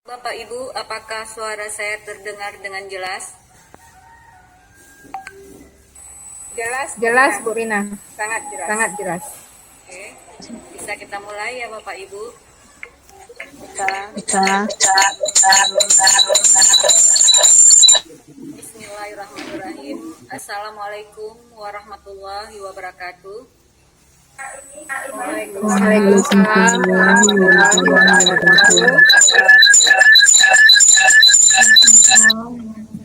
Bapak Ibu, apakah suara saya terdengar dengan jelas? Jelas, Bu Rina. Sangat jelas. Sangat jelas. Oke, bisa kita mulai ya Bapak Ibu. Kita Bismillahirrahmanirrahim. Assalamualaikum warahmatullahi wabarakatuh. Waalaikumsalam warahmatullahi wabarakatuh.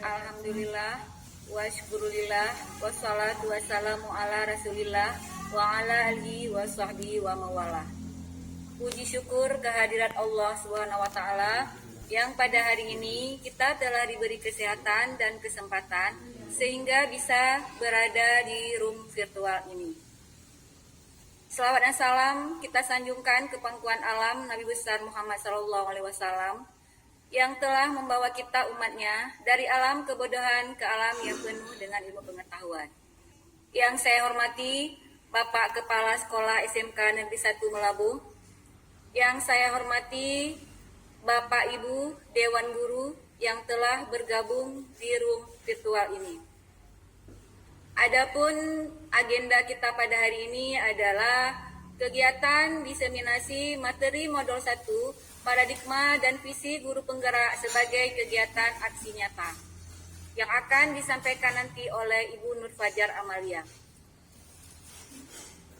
Alhamdulillah wa syukurillah wassalatu wassalamu ala rasulillah wa ala alihi wa sahbihi wa mawalah. Puji syukur kehadirat Allah Subhanahu wa taala yang pada hari ini kita telah diberi kesehatan dan kesempatan sehingga bisa berada di room virtual ini. Selawat dan salam kita sanjungkan ke pangkuan alam Nabi besar Muhammad SAW yang telah membawa kita umatnya dari alam kebodohan ke alam yang penuh dengan ilmu pengetahuan. Yang saya hormati Bapak Kepala Sekolah SMK Negeri 1 Melabuh, yang saya hormati Bapak Ibu Dewan Guru yang telah bergabung di room virtual ini. Adapun agenda kita pada hari ini adalah kegiatan diseminasi materi modul 1 paradigma dan visi guru penggerak sebagai kegiatan aksi nyata yang akan disampaikan nanti oleh Ibu Nur Fajar Amalia.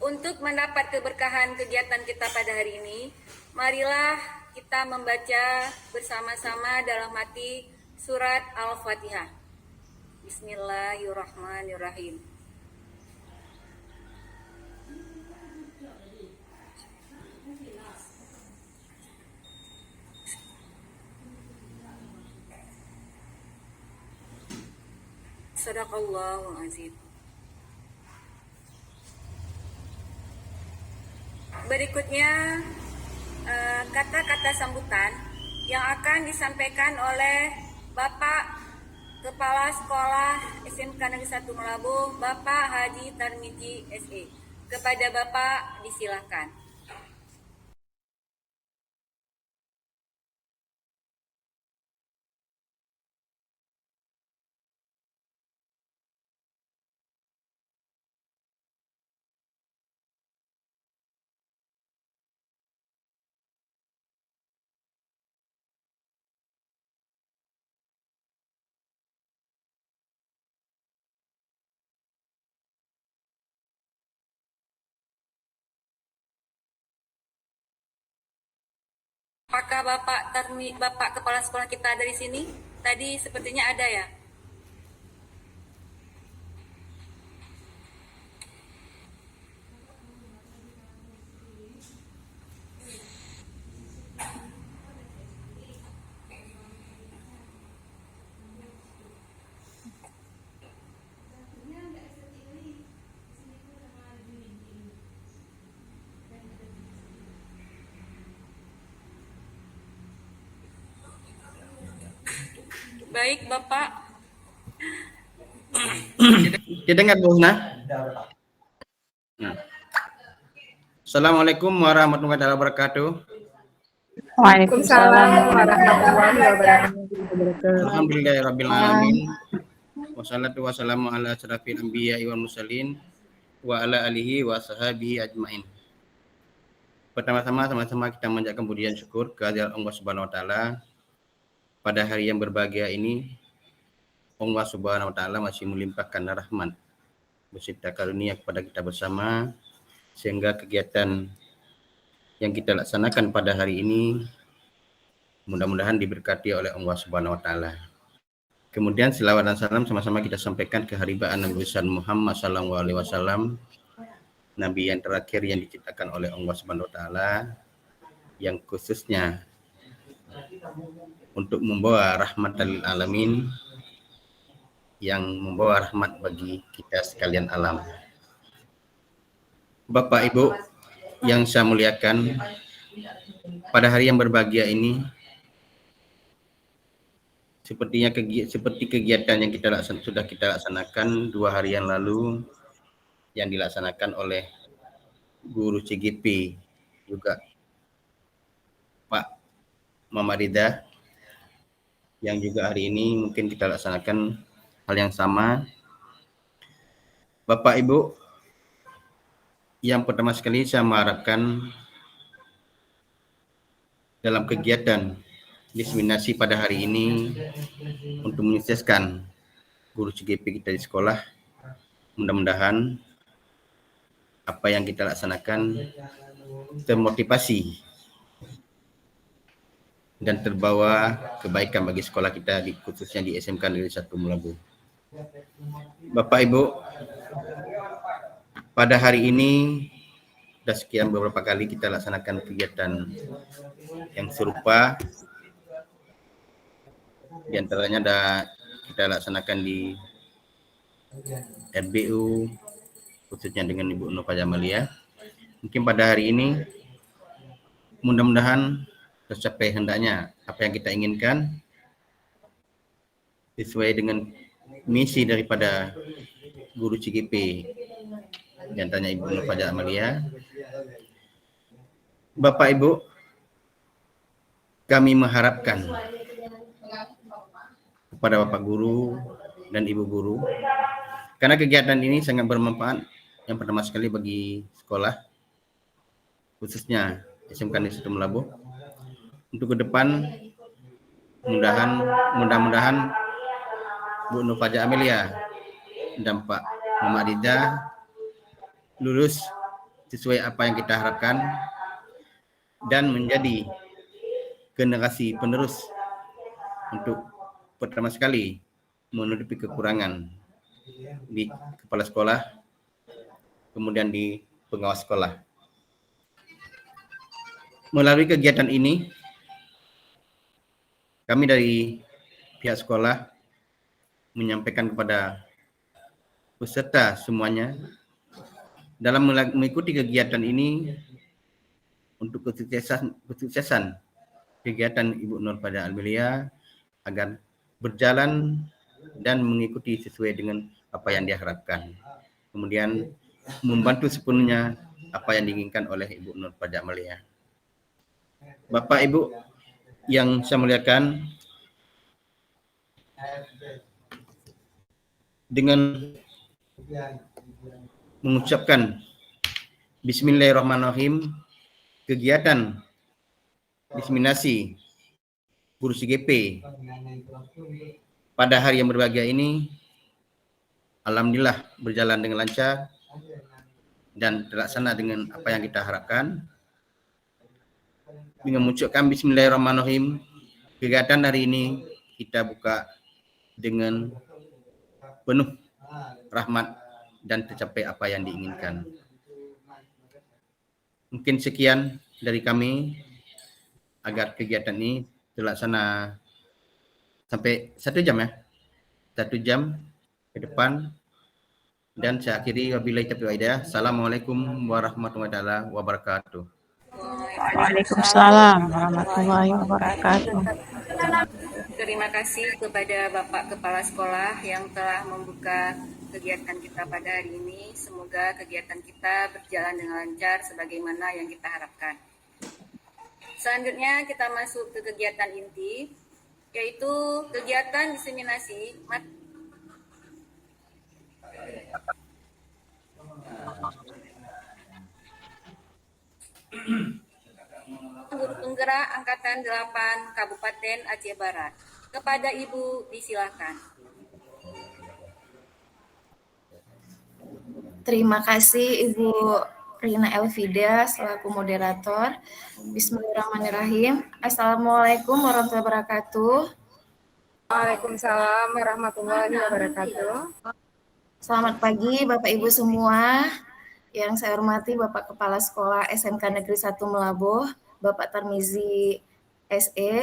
Untuk mendapat keberkahan kegiatan kita pada hari ini, marilah kita membaca bersama-sama dalam hati surat Al-Fatihah. Bismillahirrahmanirrahim. Sadaqallahul azim. Berikutnya kata-kata sambutan yang akan disampaikan oleh Bapak Kepala Sekolah SMK Negeri 1 Melabuh, Bapak Haji Tarmizi SE. Kepada Bapak disilahkan. Apakah Bapak Kepala Sekolah kita ada di sini? Tadi sepertinya ada ya. Baik, Bapak. dengar Bu Husna? Assalamualaikum warahmatullahi wabarakatuh. Waalaikumsalam warahmatullahi wabarakatuh. Alhamdulillahirabbil alamin. Wassalatu wassalamu ala asyrafil anbiya'i wal mursalin wa ala alihi wa sahbihi ajmain. Pertama-tama sama-sama kita menjaga pujian syukur kehadirat Allah Subhanahu wa taala. Pada hari yang berbahagia ini Allah Subhanahu wa taala masih melimpahkan rahmat beserta karunia kepada kita bersama sehingga kegiatan yang kita laksanakan pada hari ini mudah-mudahan diberkati oleh Allah Subhanahu wa taala. Kemudian selawat dan salam sama-sama kita sampaikan ke haribaan Nabi besar Muhammad sallallahu alaihi wasallam, nabi yang terakhir yang diciptakan oleh Allah Subhanahu wa taala, yang khususnya untuk membawa rahmat lil alamin, yang membawa rahmat bagi kita sekalian alam. Bapak Ibu yang saya muliakan, pada hari yang berbahagia ini seperti kegiatan yang sudah kita laksanakan 2 hari yang lalu yang dilaksanakan oleh guru CGP juga Pak Muhammad Ridha yang juga hari ini mungkin kita laksanakan hal yang sama. Bapak Ibu, yang pertama sekali saya mengharapkan dalam kegiatan diseminasi pada hari ini untuk menyukseskan guru CGP kita di sekolah, mudah-mudahan apa yang kita laksanakan termotivasi dan terbawa kebaikan bagi sekolah kita, khususnya di SMK Negeri 1 Melabu. Bapak Ibu, pada hari ini sudah sekian beberapa kali kita laksanakan kegiatan yang serupa. Di antaranya ada kita laksanakan di RBU, khususnya dengan Ibu Nur Fajamalia. Mungkin pada hari ini mudah-mudahan tercapai hendaknya apa yang kita inginkan sesuai dengan misi daripada guru CGP, di antaranya Ibu Nur Fajamalia. Bapak Ibu, kami mengharapkan kepada Bapak Guru dan Ibu Guru, karena kegiatan ini sangat bermanfaat yang pertama sekali bagi sekolah, khususnya SMK Negeri 1 Melabu. Untuk ke depan, mudah-mudahan Bu Nur Faja Amelia dan Pak Muhammad Riza lulus sesuai apa yang kita harapkan dan menjadi generasi penerus untuk pertama sekali menutupi kekurangan di kepala sekolah, kemudian di pengawas sekolah. Melalui kegiatan ini, kami dari pihak sekolah menyampaikan kepada peserta semuanya dalam mengikuti kegiatan ini untuk kesuksesan kegiatan Ibu Nur Faja Amelia agar berjalan dan mengikuti sesuai dengan apa yang diharapkan. Kemudian membantu sepenuhnya apa yang diinginkan oleh Ibu Nur Faja Amelia. Bapak Ibu yang saya muliakan, dengan mengucapkan Bismillahirrahmanirrahim, kegiatan diseminasi guru CGP pada hari yang berbahagia ini alhamdulillah berjalan dengan lancar dan terlaksana dengan apa yang kita harapkan. Dengan mengucapkan Bismillahirrahmanirrahim, kegiatan hari ini kita buka dengan penuh rahmat dan tercapai apa yang diinginkan. Mungkin sekian dari kami agar kegiatan ini terlaksana sampai 1 jam ya. 1 jam ke depan. Dan saya akhiri wabillahi taufiq wal hidayah. Assalamualaikum warahmatullahi wabarakatuh. Waalaikumsalam warahmatullahi wabarakatuh. Terima kasih kepada Bapak Kepala Sekolah yang telah membuka kegiatan kita pada hari ini. Semoga kegiatan kita berjalan dengan lancar sebagaimana yang kita harapkan. Selanjutnya kita masuk ke kegiatan inti, yaitu kegiatan diseminasi Guru Penggerak Angkatan 8 Kabupaten Aceh Barat. Kepada Ibu disilakan. Terima kasih Ibu Rina Elvida selaku moderator. Bismillahirrahmanirrahim. Assalamualaikum warahmatullahi wabarakatuh. Waalaikumsalam warahmatullahi wabarakatuh. Selamat pagi Bapak Ibu semua. Yang saya hormati Bapak Kepala Sekolah SMK Negeri 1 Melabuh, Bapak Tarmizi SE.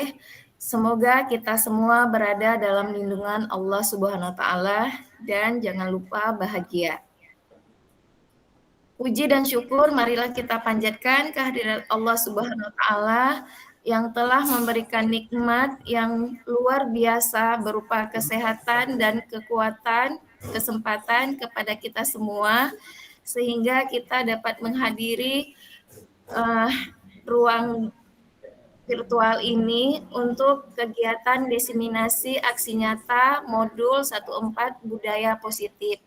Semoga kita semua berada dalam lindungan Allah Subhanahu wa taala dan jangan lupa bahagia. Puji dan syukur marilah kita panjatkan kehadirat Allah Subhanahu wa taala yang telah memberikan nikmat yang luar biasa berupa kesehatan dan kekuatan, kesempatan kepada kita semua sehingga kita dapat menghadiri ruang virtual ini untuk kegiatan diseminasi aksi nyata modul 14 budaya positif.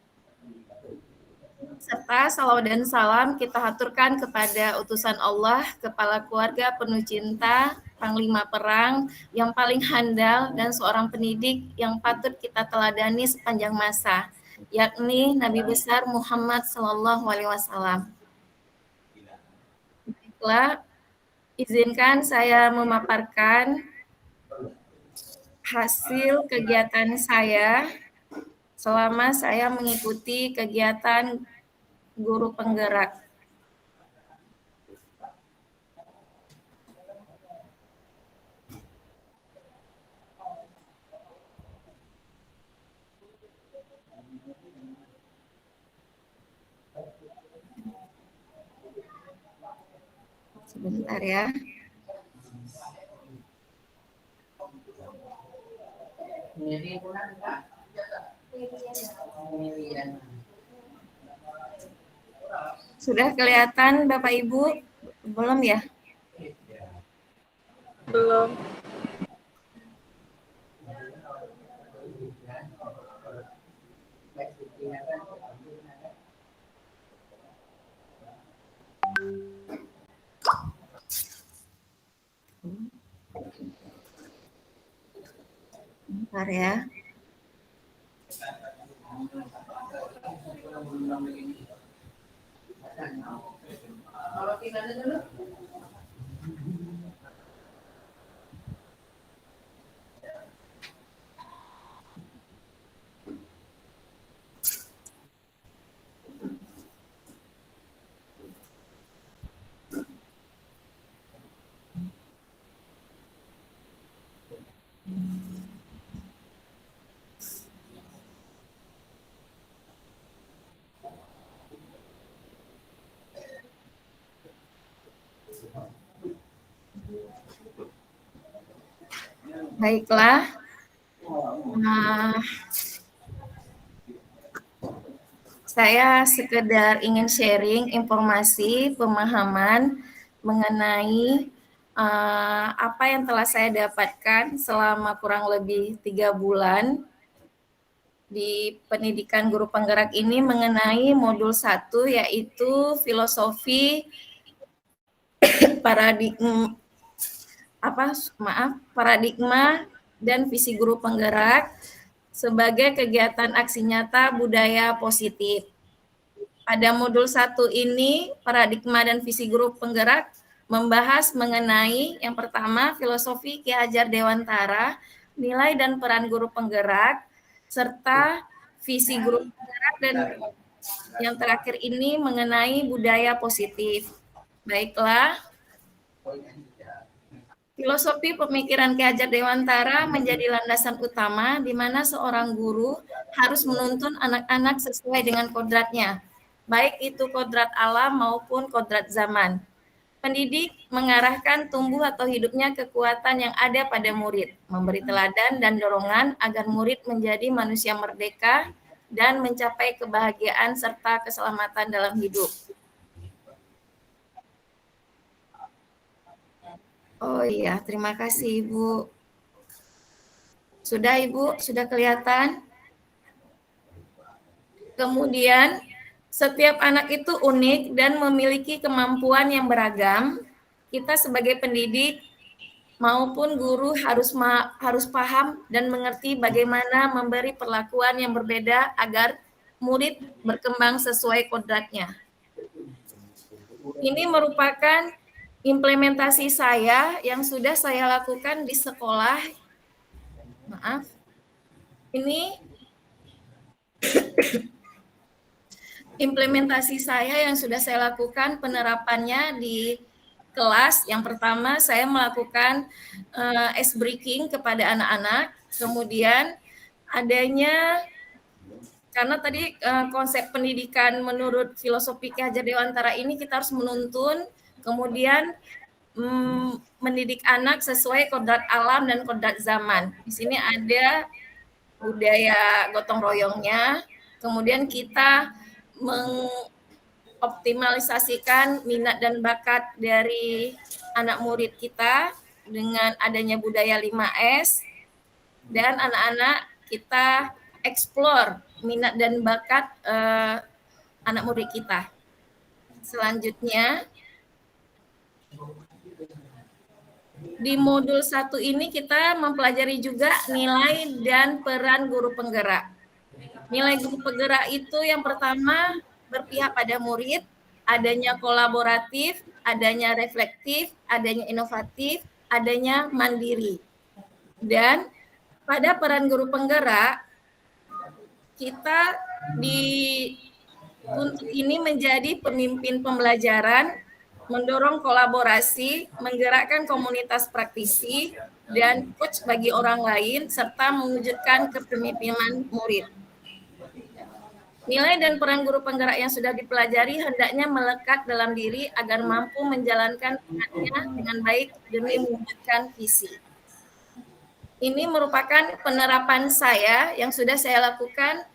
Serta salawat dan salam kita haturkan kepada utusan Allah, kepala keluarga penuh cinta, panglima perang yang paling handal dan seorang pendidik yang patut kita teladani sepanjang masa, yakni Nabi besar Muhammad Sallallahu Alaihi Wasallam. Baiklah, izinkan saya memaparkan hasil kegiatan saya selama saya mengikuti kegiatan guru penggerak. Sebentar ya. Sudah kelihatan Bapak Ibu? Belum ya? Belum. Bentar ya. Baiklah. Saya sekedar ingin sharing informasi, pemahaman mengenai apa yang telah saya dapatkan selama kurang lebih 3 bulan di pendidikan guru penggerak ini mengenai modul 1, yaitu filosofi paradigma dan visi guru penggerak sebagai kegiatan aksi nyata budaya positif. Pada modul 1 ini, paradigma dan visi guru penggerak membahas mengenai yang pertama, filosofi Ki Hajar Dewantara, nilai dan peran guru penggerak, serta visi guru penggerak, dan yang terakhir ini mengenai budaya positif. Baiklah, filosofi pemikiran Ki Hajar Dewantara menjadi landasan utama di mana seorang guru harus menuntun anak-anak sesuai dengan kodratnya, baik itu kodrat alam maupun kodrat zaman. Pendidik mengarahkan tumbuh atau hidupnya kekuatan yang ada pada murid, memberi teladan dan dorongan agar murid menjadi manusia merdeka dan mencapai kebahagiaan serta keselamatan dalam hidup. Oh iya, terima kasih Ibu. Sudah Ibu, sudah kelihatan? Kemudian, setiap anak itu unik dan memiliki kemampuan yang beragam. Kita sebagai pendidik maupun guru harus paham dan mengerti bagaimana memberi perlakuan yang berbeda agar murid berkembang sesuai kodratnya. Ini merupakan implementasi saya yang sudah saya lakukan di sekolah. Ini implementasi saya yang sudah saya lakukan penerapannya di kelas. Yang pertama, saya melakukan ice breaking kepada anak-anak. Kemudian adanya, karena tadi konsep pendidikan menurut filosofi Ki Hajar Dewantara ini kita harus menuntun, kemudian mendidik anak sesuai kodrat alam dan kodrat zaman. Di sini ada budaya gotong royongnya, kemudian kita mengoptimalisasikan minat dan bakat dari anak murid kita dengan adanya budaya 5S, dan anak-anak kita explore minat dan bakat anak murid kita. Selanjutnya, di modul 1 ini kita mempelajari juga nilai dan peran guru penggerak. Nilai guru penggerak itu yang pertama berpihak pada murid, adanya kolaboratif, adanya reflektif, adanya inovatif, adanya mandiri. Dan pada peran guru penggerak, kita untuk ini menjadi pemimpin pembelajaran, mendorong kolaborasi, menggerakkan komunitas praktisi, dan coach bagi orang lain, serta mewujudkan kepemimpinan murid. Nilai dan peran guru penggerak yang sudah dipelajari hendaknya melekat dalam diri agar mampu menjalankan perannya dengan baik demi mewujudkan visi. Ini merupakan penerapan saya yang sudah saya lakukan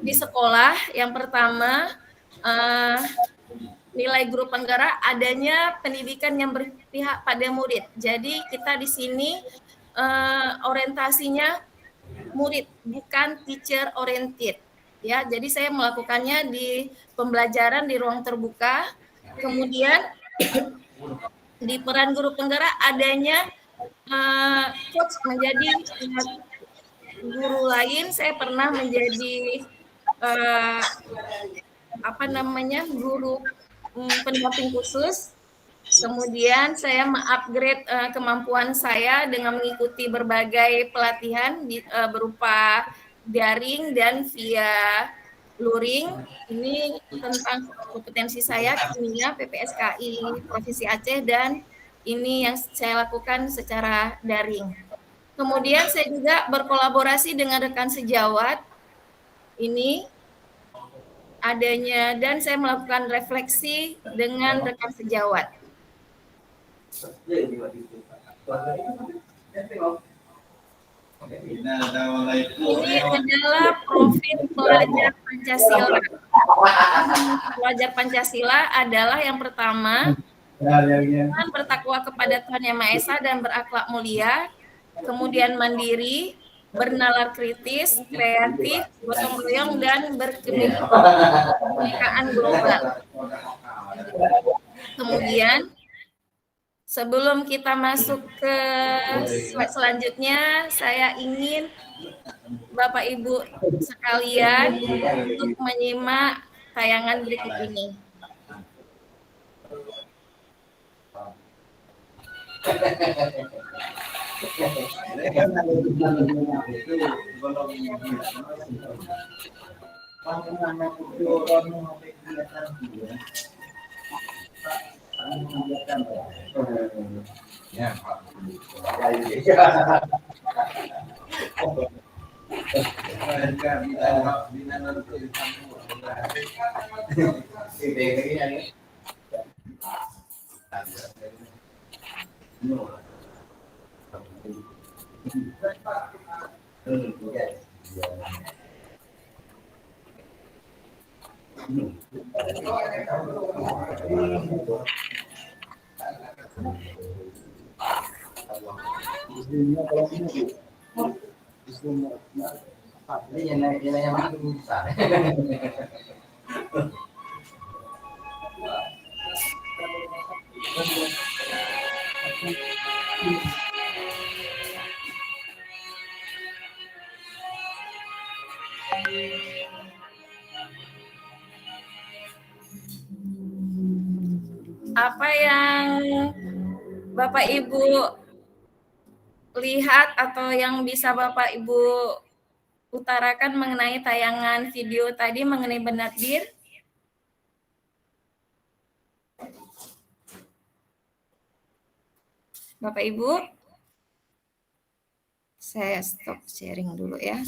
di sekolah. Yang pertama, nilai guru penggerak adanya pendidikan yang berpihak pada murid. Jadi kita di sini orientasinya murid, bukan teacher oriented. Ya, jadi saya melakukannya di pembelajaran di ruang terbuka. Kemudian di peran guru penggerak adanya coach menjadi guru lain. Saya pernah menjadi guru pendamping khusus. Kemudian saya mengupgrade kemampuan saya dengan mengikuti berbagai pelatihan berupa daring dan via luring. Ini tentang kompetensi saya kimia PPSKI Provinsi Aceh, dan ini yang saya lakukan secara daring. Kemudian saya juga berkolaborasi dengan rekan sejawat. Ini adanya, dan saya melakukan refleksi dengan rekan sejawat. Ini adalah profil pelajar Pancasila. Pelajar Pancasila adalah yang pertama, bertakwa kepada Tuhan Yang Maha Esa dan berakhlak mulia, kemudian mandiri, bernalar kritis, kreatif, gotong royong, dan berkebinekaan global. Kemudian, sebelum kita masuk ke slide selanjutnya, saya ingin Bapak Ibu sekalian untuk menyimak tayangan berikut ini. Apa yang Bapak Ibu lihat atau yang bisa Bapak Ibu utarakan mengenai tayangan video tadi mengenai Benazir? Bapak Ibu, saya stop sharing dulu ya.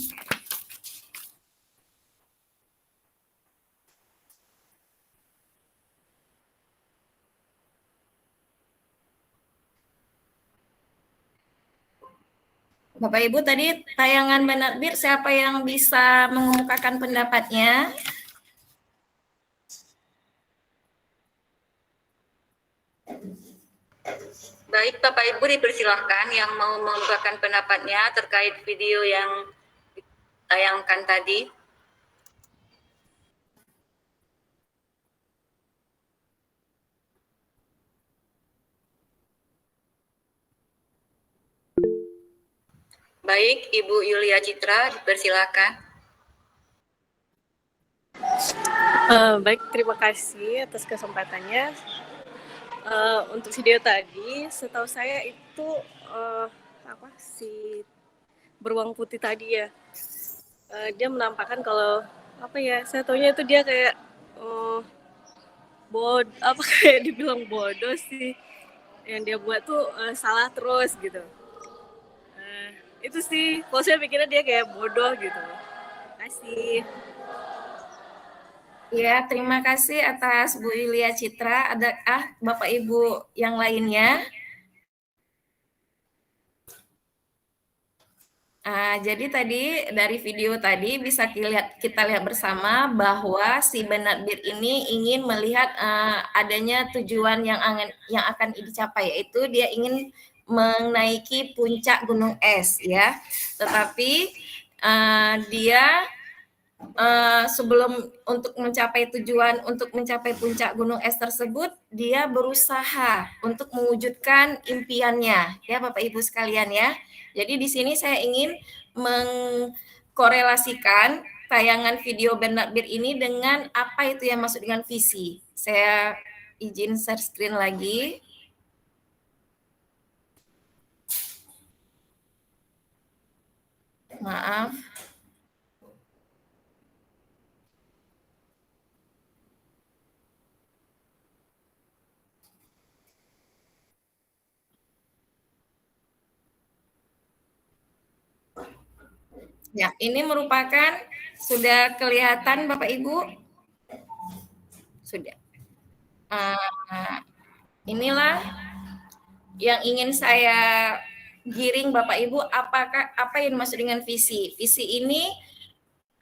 Bapak Ibu, tadi tayangan Benazir, siapa yang bisa mengemukakan pendapatnya? Baik, Bapak Ibu dipersilahkan yang mau membukakan pendapatnya terkait video yang ditayangkan tadi. Baik, Ibu Yulia Citra, dipersilakan. Baik, terima kasih atas kesempatannya. Untuk video tadi, setahu saya itu si beruang putih tadi ya. Dia menampakkan kalau saya taunya itu dia kayak kayak dibilang bodoh sih. Yang dia buat tuh salah terus gitu. Itu sih, kalau saya pikirnya dia kayak bodoh gitu. Terima kasih. Ya, terima kasih atas Bu Yulia Citra. Ada Bapak Ibu yang lainnya? Jadi tadi dari video tadi bisa kita lihat bersama bahwa si Bernard Beard ini ingin melihat adanya tujuan yang akan dicapai, yaitu dia ingin menaiki puncak gunung es ya. Tetapi dia sebelum untuk mencapai puncak gunung es tersebut, dia berusaha untuk mewujudkan impiannya ya Bapak Ibu sekalian ya. Jadi di sini saya ingin mengkorelasikan tayangan video Bernard Beard ini dengan apa itu yang maksud dengan visi. Saya izin share screen lagi. Maaf. Ya, ini merupakan sudah kelihatan Bapak Ibu? Sudah. Inilah yang ingin saya giring Bapak Ibu, apa yang dimaksud dengan visi? Visi ini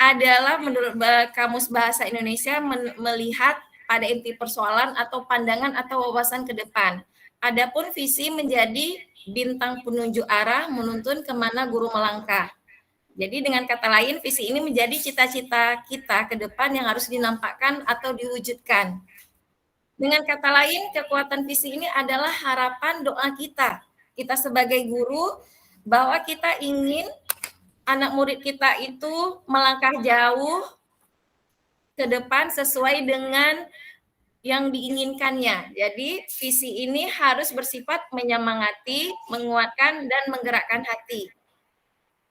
adalah menurut Kamus Bahasa Indonesia melihat pada inti persoalan atau pandangan atau wawasan ke depan. Adapun visi menjadi bintang penunjuk arah menuntun kemana guru melangkah. Jadi dengan kata lain, visi ini menjadi cita-cita kita ke depan yang harus dinampakkan atau diwujudkan. Dengan kata lain, kekuatan visi ini adalah harapan doa kita. Kita sebagai guru, bahwa kita ingin anak murid kita itu melangkah jauh ke depan sesuai dengan yang diinginkannya. Jadi visi ini harus bersifat menyemangati, menguatkan, dan menggerakkan hati.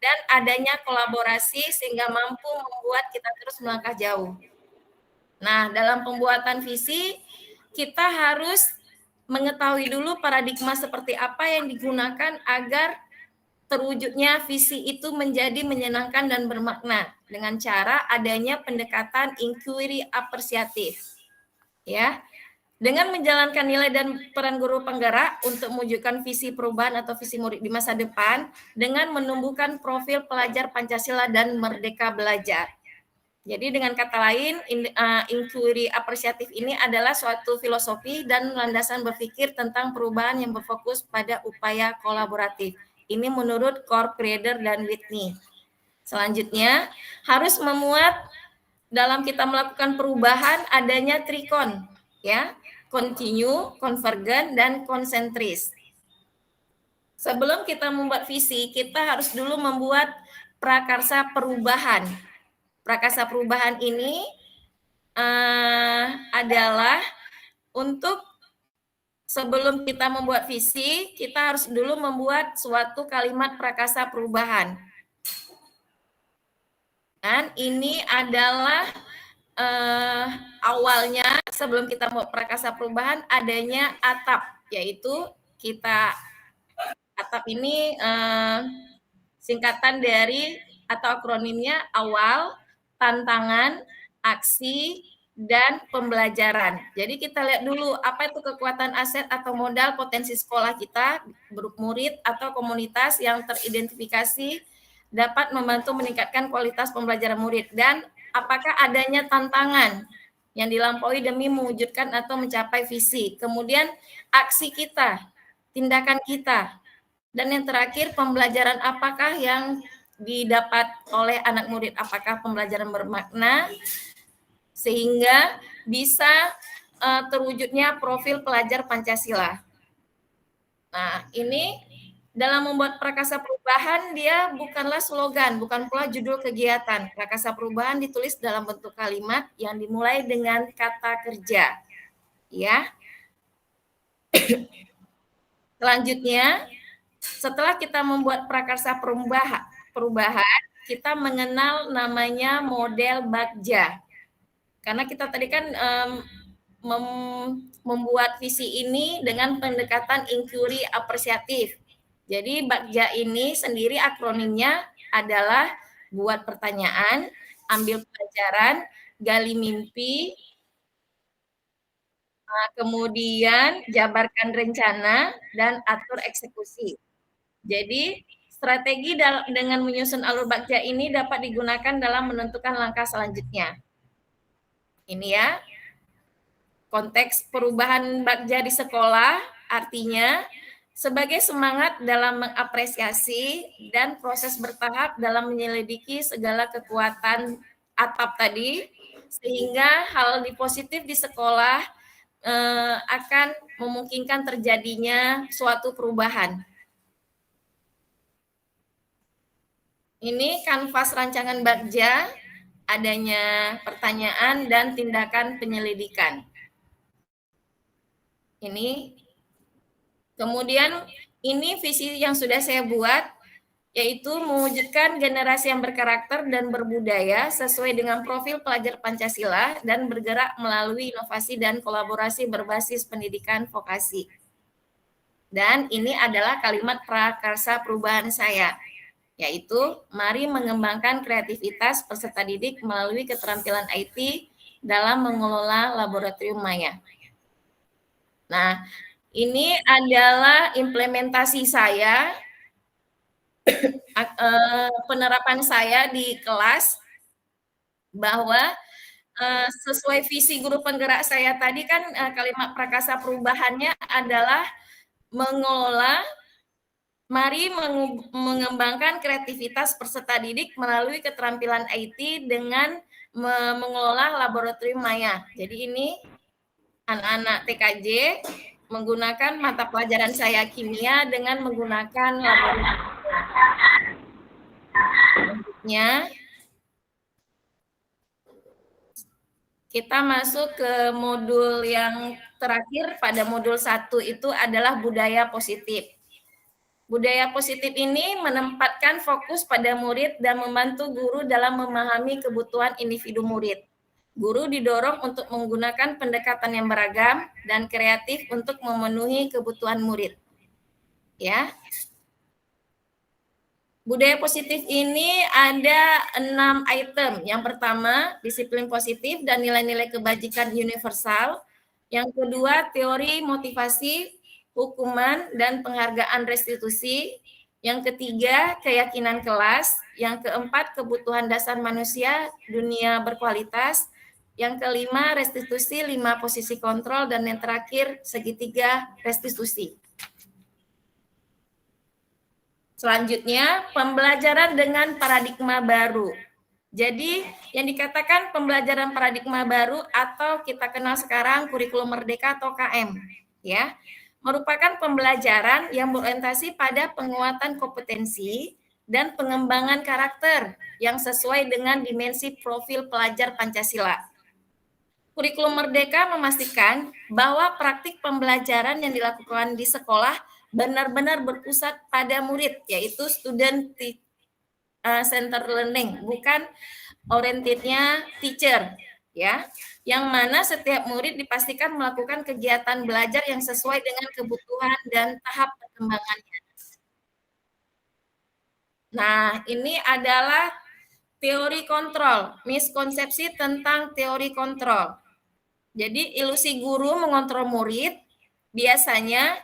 Dan adanya kolaborasi sehingga mampu membuat kita terus melangkah jauh. Nah, dalam pembuatan visi, kita harus mengetahui dulu paradigma seperti apa yang digunakan agar terwujudnya visi itu menjadi menyenangkan dan bermakna dengan cara adanya pendekatan inquiry apresiatif. Ya. Dengan menjalankan nilai dan peran guru penggerak untuk mewujudkan visi perubahan atau visi murid di masa depan dengan menumbuhkan profil pelajar Pancasila dan merdeka belajar. Jadi dengan kata lain, inquiry apresiatif ini adalah suatu filosofi dan landasan berpikir tentang perubahan yang berfokus pada upaya kolaboratif. Ini menurut Corp Creator dan Whitney. Selanjutnya, harus memuat dalam kita melakukan perubahan adanya trikon, ya, continue, convergent, dan konsentris. Sebelum kita membuat visi, kita harus dulu membuat prakarsa perubahan. Prakarsa perubahan ini adalah untuk sebelum kita membuat visi, kita harus dulu membuat suatu kalimat prakarsa perubahan. Dan ini adalah awalnya sebelum kita mau prakarsa perubahan adanya ATAP, yaitu ATAP ini singkatan dari atau akronimnya awal, tantangan, aksi, dan pembelajaran. Jadi kita lihat dulu apa itu kekuatan aset atau modal potensi sekolah kita, grup murid atau komunitas yang teridentifikasi dapat membantu meningkatkan kualitas pembelajaran murid, dan apakah adanya tantangan yang dilampaui demi mewujudkan atau mencapai visi. Kemudian aksi kita, tindakan kita. Dan yang terakhir, pembelajaran apakah yang didapat oleh anak murid, apakah pembelajaran bermakna sehingga bisa terwujudnya profil pelajar Pancasila. Nah, ini dalam membuat Prakasa Perubahan, dia bukanlah slogan, bukan pula judul kegiatan. Prakasa Perubahan ditulis dalam bentuk kalimat yang dimulai dengan kata kerja. Ya. Selanjutnya, setelah kita membuat Prakarsa perubahan, kita mengenal namanya model Bagja. Karena kita tadi kan membuat visi ini dengan pendekatan inquiry apresiatif. Jadi Bagja ini sendiri akronimnya adalah buat pertanyaan, ambil pelajaran, gali mimpi, kemudian jabarkan rencana, dan atur eksekusi. Jadi strategi dengan menyusun alur Bagja ini dapat digunakan dalam menentukan langkah selanjutnya. Ini ya, konteks perubahan Bagja di sekolah artinya sebagai semangat dalam mengapresiasi dan proses bertahap dalam menyelidiki segala kekuatan atap tadi, sehingga hal positif di sekolah akan memungkinkan terjadinya suatu perubahan. Ini kanvas rancangan Bagja, adanya pertanyaan dan tindakan penyelidikan. Ini, kemudian ini visi yang sudah saya buat, yaitu mewujudkan generasi yang berkarakter dan berbudaya sesuai dengan profil pelajar Pancasila dan bergerak melalui inovasi dan kolaborasi berbasis pendidikan vokasi. Dan ini adalah kalimat prakarsa perubahan saya, yaitu mari mengembangkan kreativitas peserta didik melalui keterampilan IT dalam mengelola laboratorium maya. Nah, ini adalah implementasi saya, penerapan saya di kelas, bahwa sesuai visi guru penggerak saya tadi kan kalimat prakarsa perubahannya adalah mengelola, mari mengembangkan kreativitas peserta didik melalui keterampilan IT dengan mengelola laboratorium maya. Jadi ini anak-anak TKJ menggunakan mata pelajaran saya kimia dengan menggunakan laboratorium. Selanjutnya, kita masuk ke modul yang terakhir. Pada modul 1 itu adalah budaya positif. Budaya positif ini menempatkan fokus pada murid dan membantu guru dalam memahami kebutuhan individu murid. Guru didorong untuk menggunakan pendekatan yang beragam dan kreatif untuk memenuhi kebutuhan murid. Ya. Budaya positif ini ada 6 item. Yang pertama, disiplin positif dan nilai-nilai kebajikan universal. Yang kedua, teori motivasi, hukuman, dan penghargaan restitusi. Yang ketiga, keyakinan kelas. Yang keempat, kebutuhan dasar manusia, dunia berkualitas. Yang kelima, restitusi, 5 posisi kontrol. Dan yang terakhir, segitiga restitusi. Selanjutnya, pembelajaran dengan paradigma baru. Jadi, yang dikatakan pembelajaran paradigma baru atau kita kenal sekarang kurikulum merdeka atau KM, ya, merupakan pembelajaran yang berorientasi pada penguatan kompetensi dan pengembangan karakter yang sesuai dengan dimensi profil pelajar Pancasila. Kurikulum merdeka memastikan bahwa praktik pembelajaran yang dilakukan di sekolah benar-benar berpusat pada murid, yaitu student center learning, bukan orientednya teacher, ya. Yang mana setiap murid dipastikan melakukan kegiatan belajar yang sesuai dengan kebutuhan dan tahap perkembangannya. Nah, ini adalah teori kontrol, miskonsepsi tentang teori kontrol. Jadi ilusi guru mengontrol murid biasanya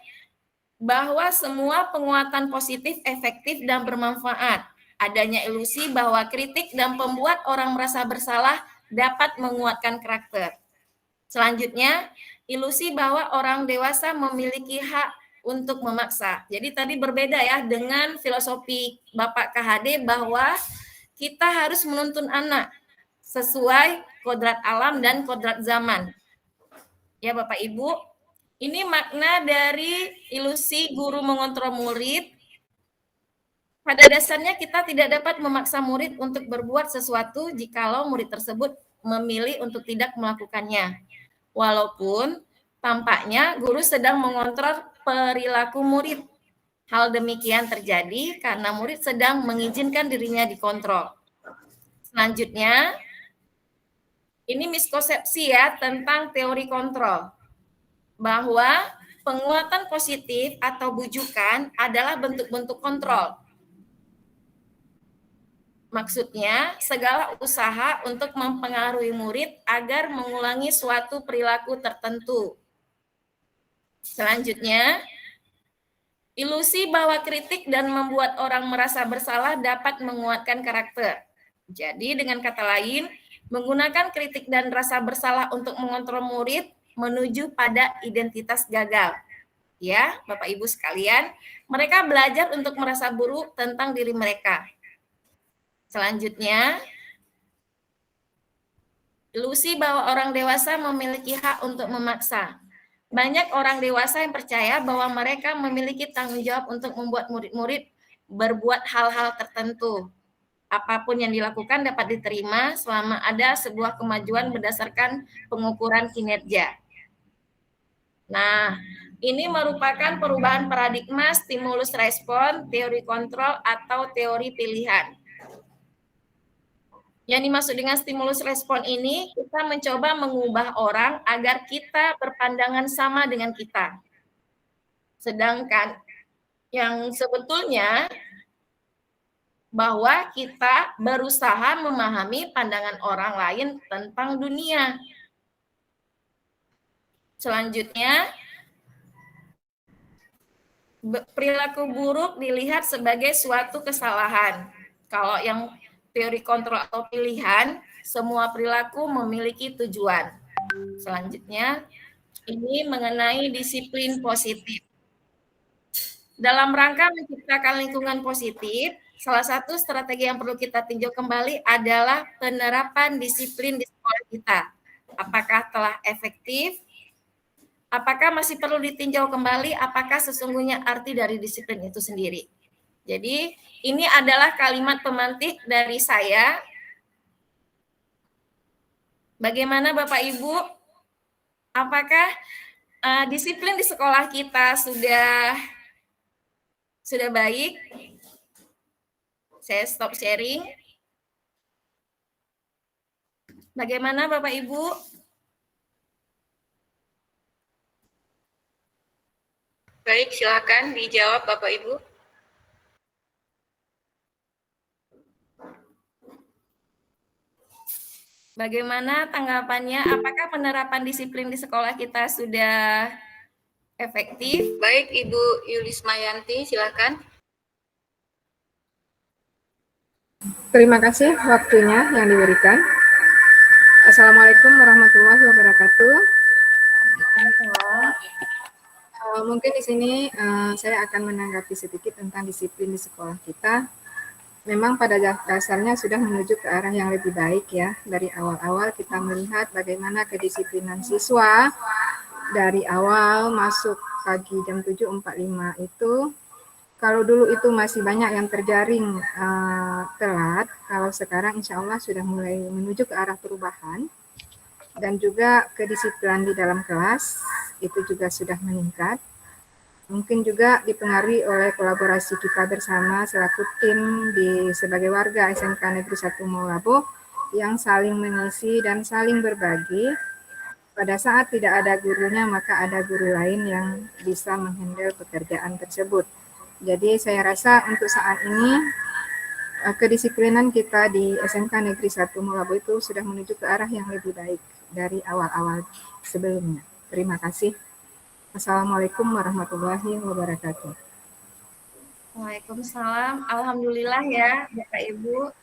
bahwa semua penguatan positif efektif dan bermanfaat. Adanya ilusi bahwa kritik dan pembuat orang merasa bersalah dapat menguatkan karakter. Selanjutnya, ilusi bahwa orang dewasa memiliki hak untuk memaksa. Jadi tadi berbeda ya dengan filosofi Bapak KHD bahwa kita harus menuntun anak sesuai kodrat alam dan kodrat zaman. Ya Bapak Ibu, ini makna dari ilusi guru mengontrol murid. Pada dasarnya kita tidak dapat memaksa murid untuk berbuat sesuatu jikalau murid tersebut memilih untuk tidak melakukannya. Walaupun tampaknya guru sedang mengontrol perilaku murid. Hal demikian terjadi karena murid sedang mengizinkan dirinya dikontrol. Selanjutnya, ini miskonsepsi ya tentang teori kontrol. Bahwa penguatan positif atau bujukan adalah bentuk-bentuk kontrol. Maksudnya, segala usaha untuk mempengaruhi murid agar mengulangi suatu perilaku tertentu. Selanjutnya, ilusi bahwa kritik dan membuat orang merasa bersalah dapat menguatkan karakter. Jadi, dengan kata lain, menggunakan kritik dan rasa bersalah untuk mengontrol murid menuju pada identitas gagal. Ya, Bapak Ibu sekalian, mereka belajar untuk merasa buruk tentang diri mereka. Selanjutnya, ilusi bahwa orang dewasa memiliki hak untuk memaksa. Banyak orang dewasa yang percaya bahwa mereka memiliki tanggung jawab untuk membuat murid-murid berbuat hal-hal tertentu. Apapun yang dilakukan dapat diterima selama ada sebuah kemajuan berdasarkan pengukuran kinerja. Nah, ini merupakan perubahan paradigma stimulus respon, teori kontrol, atau teori pilihan. Yang dimaksud dengan stimulus respon ini, kita mencoba mengubah orang agar kita berpandangan sama dengan kita. Sedangkan yang sebetulnya bahwa kita berusaha memahami pandangan orang lain tentang dunia. Selanjutnya, perilaku buruk dilihat sebagai suatu kesalahan. Kalau yang teori kontrol atau pilihan, semua perilaku memiliki tujuan. Selanjutnya, ini mengenai disiplin positif. Dalam rangka menciptakan lingkungan positif, salah satu strategi yang perlu kita tinjau kembali adalah penerapan disiplin di sekolah kita. Apakah telah efektif? Apakah masih perlu ditinjau kembali? Apakah sesungguhnya arti dari disiplin itu sendiri? Jadi, ini adalah kalimat pemantik dari saya. Bagaimana Bapak Ibu? Apakah disiplin di sekolah kita sudah baik? Saya stop sharing. Bagaimana Bapak Ibu? Baik, silakan dijawab Bapak Ibu. Bagaimana tanggapannya? Apakah penerapan disiplin di sekolah kita sudah efektif? Baik, Ibu Yulismayanti, silakan. Terima kasih waktunya yang diberikan. Assalamualaikum warahmatullahi wabarakatuh. Mungkin di sini saya akan menanggapi sedikit tentang disiplin di sekolah kita. Memang pada dasarnya sudah menuju ke arah yang lebih baik ya. Dari awal-awal kita melihat bagaimana kedisiplinan siswa dari awal masuk pagi jam 7.45 itu. Kalau dulu itu masih banyak yang terjaring telat, kalau sekarang insya Allah sudah mulai menuju ke arah perubahan. Dan juga kedisiplinan di dalam kelas itu juga sudah meningkat. Mungkin juga dipengaruhi oleh kolaborasi kita bersama selaku tim sebagai warga SMK Negeri 1 Maulabo yang saling mengisi dan saling berbagi. Pada saat tidak ada gurunya, maka ada guru lain yang bisa menghandle pekerjaan tersebut. Jadi saya rasa untuk saat ini kedisiplinan kita di SMK Negeri 1 Maulabo itu sudah menuju ke arah yang lebih baik dari awal-awal sebelumnya. Terima kasih. Assalamualaikum warahmatullahi wabarakatuh. Waalaikumsalam. Alhamdulillah ya Bapak Ibu.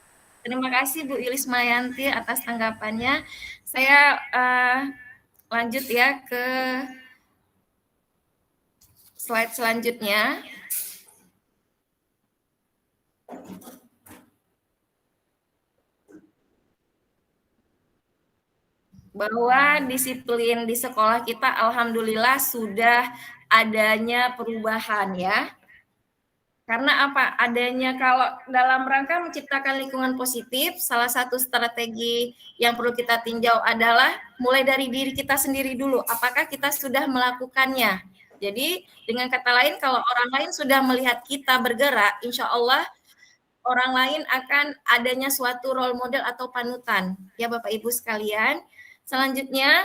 Terima kasih Bu Yulismayanti atas tanggapannya. Saya lanjut ya ke slide selanjutnya. Bahwa disiplin di sekolah kita alhamdulillah sudah adanya perubahan ya. Karena apa? Adanya kalau dalam rangka menciptakan lingkungan positif, salah satu strategi yang perlu kita tinjau adalah mulai dari diri kita sendiri dulu. Apakah kita sudah melakukannya? Jadi dengan kata lain, kalau orang lain sudah melihat kita bergerak, insya Allah orang lain akan adanya suatu role model atau panutan. Ya Bapak Ibu sekalian. Selanjutnya,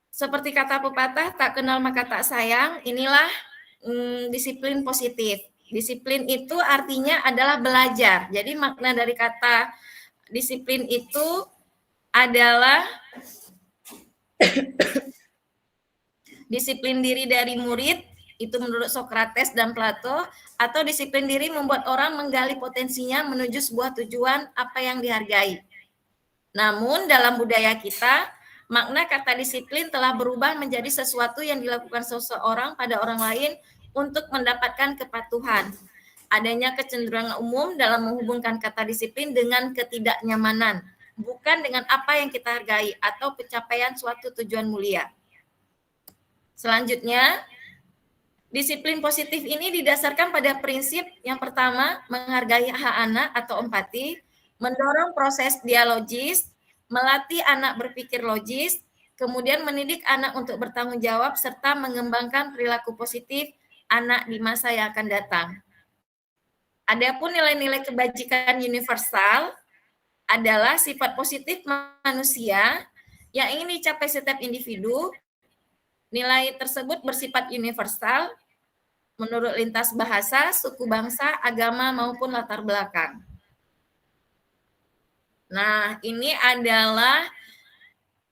seperti kata pepatah, tak kenal maka tak sayang, inilah disiplin positif. Disiplin itu artinya adalah belajar. Jadi makna dari kata disiplin itu adalah disiplin diri dari murid, itu menurut Sokrates dan Plato, atau disiplin diri membuat orang menggali potensinya menuju sebuah tujuan apa yang dihargai. Namun dalam budaya kita, makna kata disiplin telah berubah menjadi sesuatu yang dilakukan seseorang pada orang lain untuk mendapatkan kepatuhan. Adanya kecenderungan umum dalam menghubungkan kata disiplin dengan ketidaknyamanan, bukan dengan apa yang kita hargai atau pencapaian suatu tujuan mulia. Selanjutnya, disiplin positif ini didasarkan pada prinsip yang pertama, menghargai hak anak atau empati, mendorong proses dialogis, melatih anak berpikir logis, kemudian mendidik anak untuk bertanggung jawab, serta mengembangkan perilaku positif anak di masa yang akan datang. Adapun nilai-nilai kebajikan universal adalah sifat positif manusia yang ingin dicapai setiap individu. Nilai tersebut bersifat universal menurut lintas bahasa, suku bangsa, agama, maupun latar belakang. Nah, ini adalah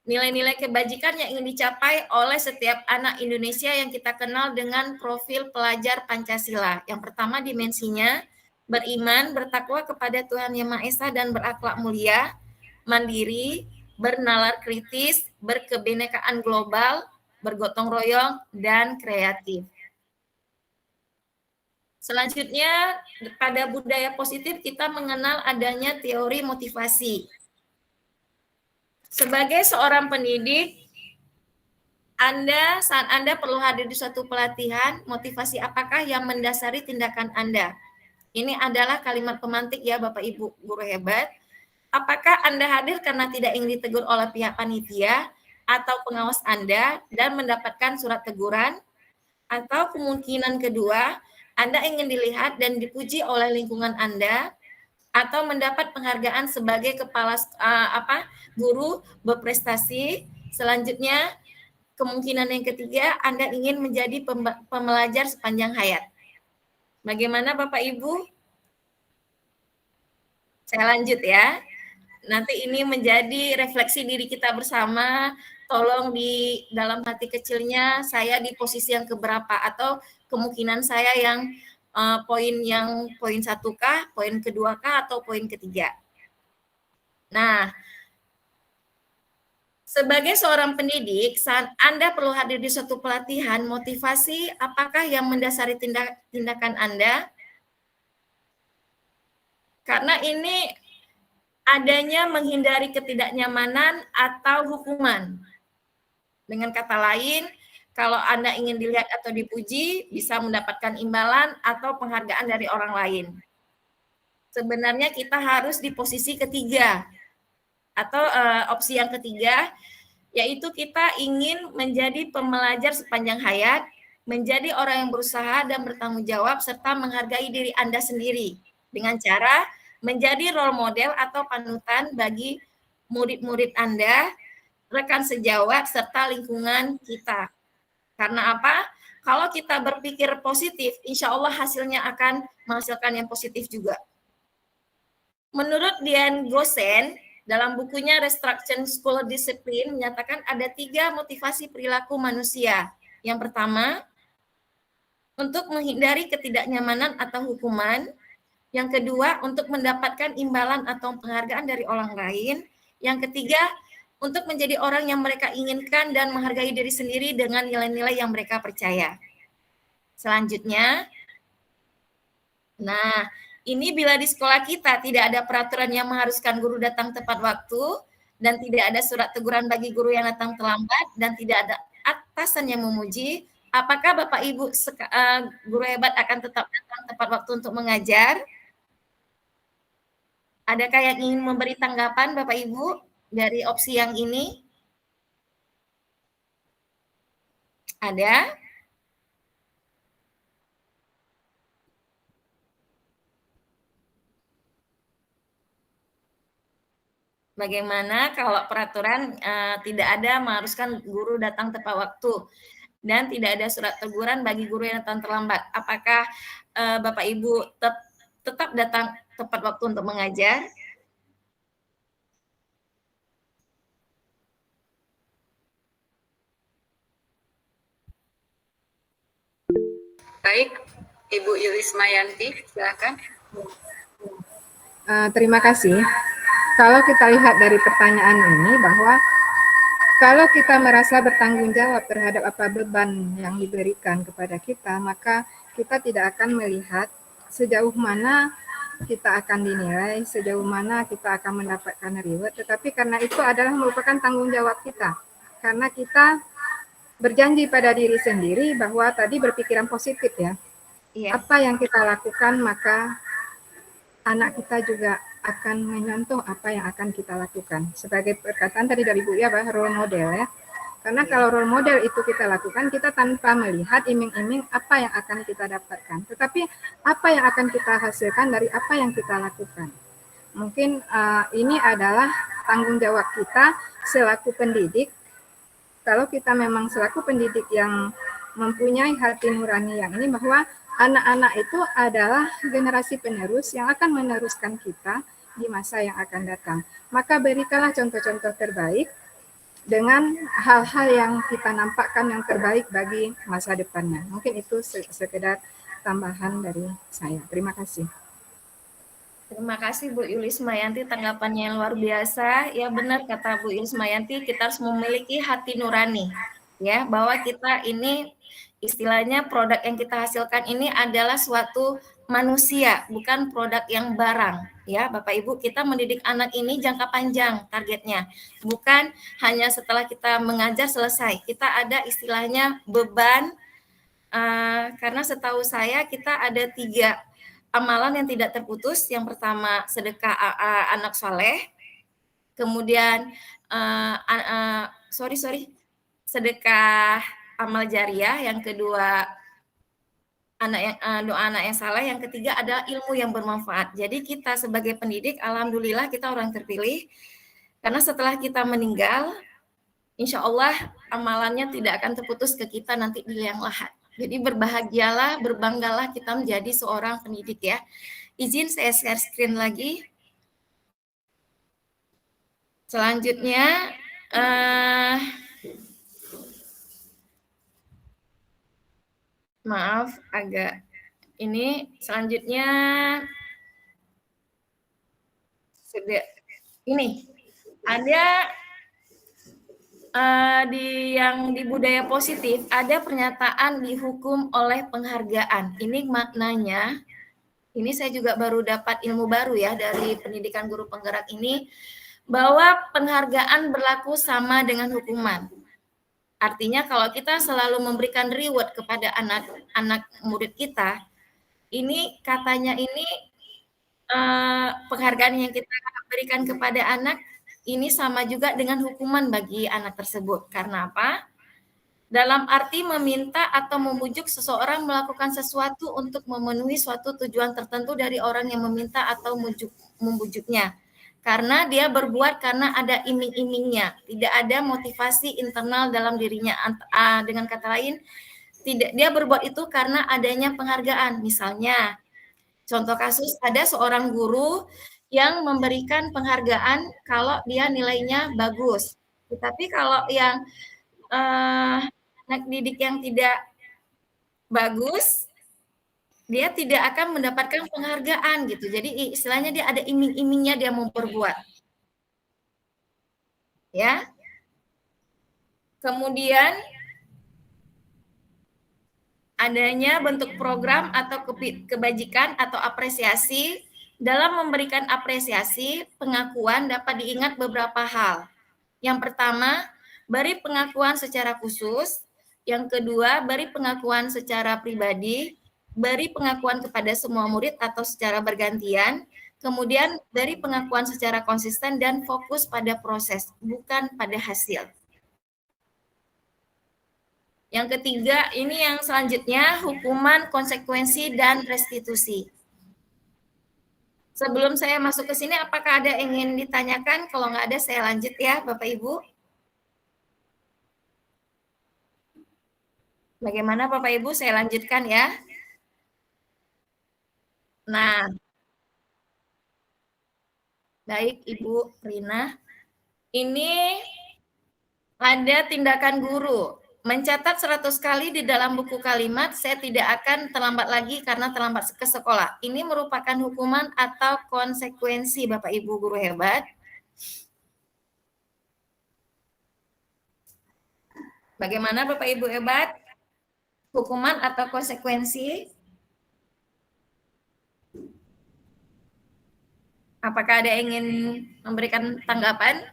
nilai-nilai kebajikan yang ingin dicapai oleh setiap anak Indonesia yang kita kenal dengan profil pelajar Pancasila. Yang pertama dimensinya, beriman, bertakwa kepada Tuhan Yang Maha Esa dan berakhlak mulia, mandiri, bernalar kritis, berkebinekaan global, bergotong royong, dan kreatif. Selanjutnya, pada budaya positif kita mengenal adanya teori motivasi. Sebagai seorang pendidik, saat Anda perlu hadir di suatu pelatihan, motivasi apakah yang mendasari tindakan Anda? Ini adalah kalimat pemantik ya Bapak Ibu guru hebat. Apakah Anda hadir karena tidak ingin ditegur oleh pihak panitia atau pengawas Anda dan mendapatkan surat teguran? Atau kemungkinan kedua, Anda ingin dilihat dan dipuji oleh lingkungan Anda, atau mendapat penghargaan sebagai kepala guru berprestasi. Selanjutnya, kemungkinan yang ketiga, Anda ingin menjadi pembelajar sepanjang hayat. Bagaimana Bapak Ibu? Saya lanjut ya. Nanti ini menjadi refleksi diri kita bersama. Tolong di dalam hati kecilnya saya di posisi yang keberapa, atau kemungkinan saya yang poin 1K, poin kedua-K, atau poin ketiga. Nah, sebagai seorang pendidik, saat Anda perlu hadir di suatu pelatihan, motivasi apakah yang mendasari tindakan Anda? Karena ini adanya menghindari ketidaknyamanan atau hukuman. Dengan kata lain, kalau Anda ingin dilihat atau dipuji, bisa mendapatkan imbalan atau penghargaan dari orang lain. Sebenarnya kita harus di posisi ketiga, atau opsi yang ketiga, yaitu kita ingin menjadi pembelajar sepanjang hayat, menjadi orang yang berusaha dan bertanggung jawab, serta menghargai diri Anda sendiri, dengan cara menjadi role model atau panutan bagi murid-murid Anda, rekan sejawat, serta lingkungan kita. Karena apa? Kalau kita berpikir positif, insya Allah hasilnya akan menghasilkan yang positif juga. Menurut Dian Gosen, dalam bukunya Restructuring School Discipline, menyatakan ada 3 motivasi perilaku manusia. Yang pertama, untuk menghindari ketidaknyamanan atau hukuman. Yang kedua, untuk mendapatkan imbalan atau penghargaan dari orang lain. Yang ketiga, untuk menjadi orang yang mereka inginkan dan menghargai diri sendiri dengan nilai-nilai yang mereka percaya. Selanjutnya, nah, ini bila di sekolah kita tidak ada peraturan yang mengharuskan guru datang tepat waktu dan tidak ada surat teguran bagi guru yang datang terlambat dan tidak ada atasan yang memuji, apakah Bapak Ibu guru hebat akan tetap datang tepat waktu untuk mengajar? Adakah yang ingin memberi tanggapan Bapak Ibu dari opsi yang ini? Ada? Bagaimana kalau peraturan tidak ada mengharuskan guru datang tepat waktu dan tidak ada surat teguran bagi guru yang datang terlambat? Apakah Bapak Ibu tetap datang tepat waktu untuk mengajar? Baik, Ibu Yulismayanti, silakan. Terima kasih. Kalau kita lihat dari pertanyaan ini bahwa kalau kita merasa bertanggung jawab terhadap apa beban yang diberikan kepada kita, maka kita tidak akan melihat sejauh mana kita akan dinilai, sejauh mana kita akan mendapatkan reward, tetapi karena itu adalah merupakan tanggung jawab kita. Karena kita berjanji pada diri sendiri bahwa tadi berpikiran positif ya. Iya. Apa yang kita lakukan, maka anak kita juga akan menyontoh apa yang akan kita lakukan. Sebagai perkataan tadi dari Bu ya, role model ya. Karena kalau role model itu kita lakukan, kita tanpa melihat iming-iming apa yang akan kita dapatkan. Tetapi apa yang akan kita hasilkan dari apa yang kita lakukan. Mungkin ini adalah tanggung jawab kita selaku pendidik. Kalau kita memang selaku pendidik yang mempunyai hati nurani yang ini, bahwa anak-anak itu adalah generasi penerus yang akan meneruskan kita di masa yang akan datang. Maka berikanlah contoh-contoh terbaik dengan hal-hal yang kita nampakkan yang terbaik bagi masa depannya. Mungkin itu sekedar tambahan dari saya. Terima kasih. Terima kasih Bu Yulismayanti, tanggapannya yang luar biasa. Ya benar kata Bu Yulismayanti, kita harus memiliki hati nurani. Ya, bahwa kita ini istilahnya produk yang kita hasilkan ini adalah suatu manusia, bukan produk yang barang. Ya, Bapak Ibu, kita mendidik anak ini jangka panjang targetnya. Bukan hanya setelah kita mengajar selesai. Kita ada istilahnya beban, karena setahu saya kita ada 3 amalan yang tidak terputus. Yang pertama sedekah anak soleh, kemudian sedekah amal jariah, yang kedua doa anak yang saleh, yang ketiga adalah ilmu yang bermanfaat. Jadi kita sebagai pendidik, alhamdulillah kita orang terpilih, karena setelah kita meninggal, insya Allah amalannya tidak akan terputus ke kita nanti di liang lahat. Jadi berbahagialah, berbanggalah kita menjadi seorang pendidik ya. Izin saya share screen lagi. Selanjutnya, maaf agak ini. Selanjutnya, ini ada di budaya positif ada pernyataan dihukum oleh penghargaan. Ini maknanya, ini saya juga baru dapat ilmu baru ya dari pendidikan guru penggerak ini, bahwa penghargaan berlaku sama dengan hukuman. Artinya kalau kita selalu memberikan reward kepada anak murid kita, ini katanya ini penghargaan yang kita berikan kepada anak ini sama juga dengan hukuman bagi anak tersebut. Karena apa? Dalam arti meminta atau membujuk seseorang melakukan sesuatu untuk memenuhi suatu tujuan tertentu dari orang yang meminta atau membujuknya. Karena dia berbuat karena ada iming-imingnya, tidak ada motivasi internal dalam dirinya. Dengan kata lain, dia berbuat itu karena adanya penghargaan. Misalnya, contoh kasus, ada seorang guru yang memberikan penghargaan kalau dia nilainya bagus. Tetapi kalau yang anak didik yang tidak bagus, dia tidak akan mendapatkan penghargaan gitu. Jadi istilahnya dia ada iming-imingnya dia mau berbuat. Ya. Kemudian adanya bentuk program atau kebajikan atau apresiasi. Dalam memberikan apresiasi, pengakuan dapat diingat beberapa hal. Yang pertama, beri pengakuan secara khusus. Yang kedua, beri pengakuan secara pribadi. Beri pengakuan kepada semua murid atau secara bergantian. Kemudian, beri pengakuan secara konsisten dan fokus pada proses, bukan pada hasil. Yang ketiga, ini yang selanjutnya, hukuman, konsekuensi, dan restitusi. Sebelum saya masuk ke sini, apakah ada yang ingin ditanyakan? Kalau nggak ada, saya lanjut ya, Bapak Ibu. Bagaimana Bapak Ibu? Saya lanjutkan ya. Nah, baik Ibu Rina. Ini ada tindakan guru. Mencatat 100 kali di dalam buku kalimat, saya tidak akan terlambat lagi karena terlambat ke sekolah. Ini merupakan hukuman atau konsekuensi Bapak Ibu guru hebat. Bagaimana Bapak Ibu hebat? Hukuman atau konsekuensi? Apakah ada yang ingin memberikan tanggapan?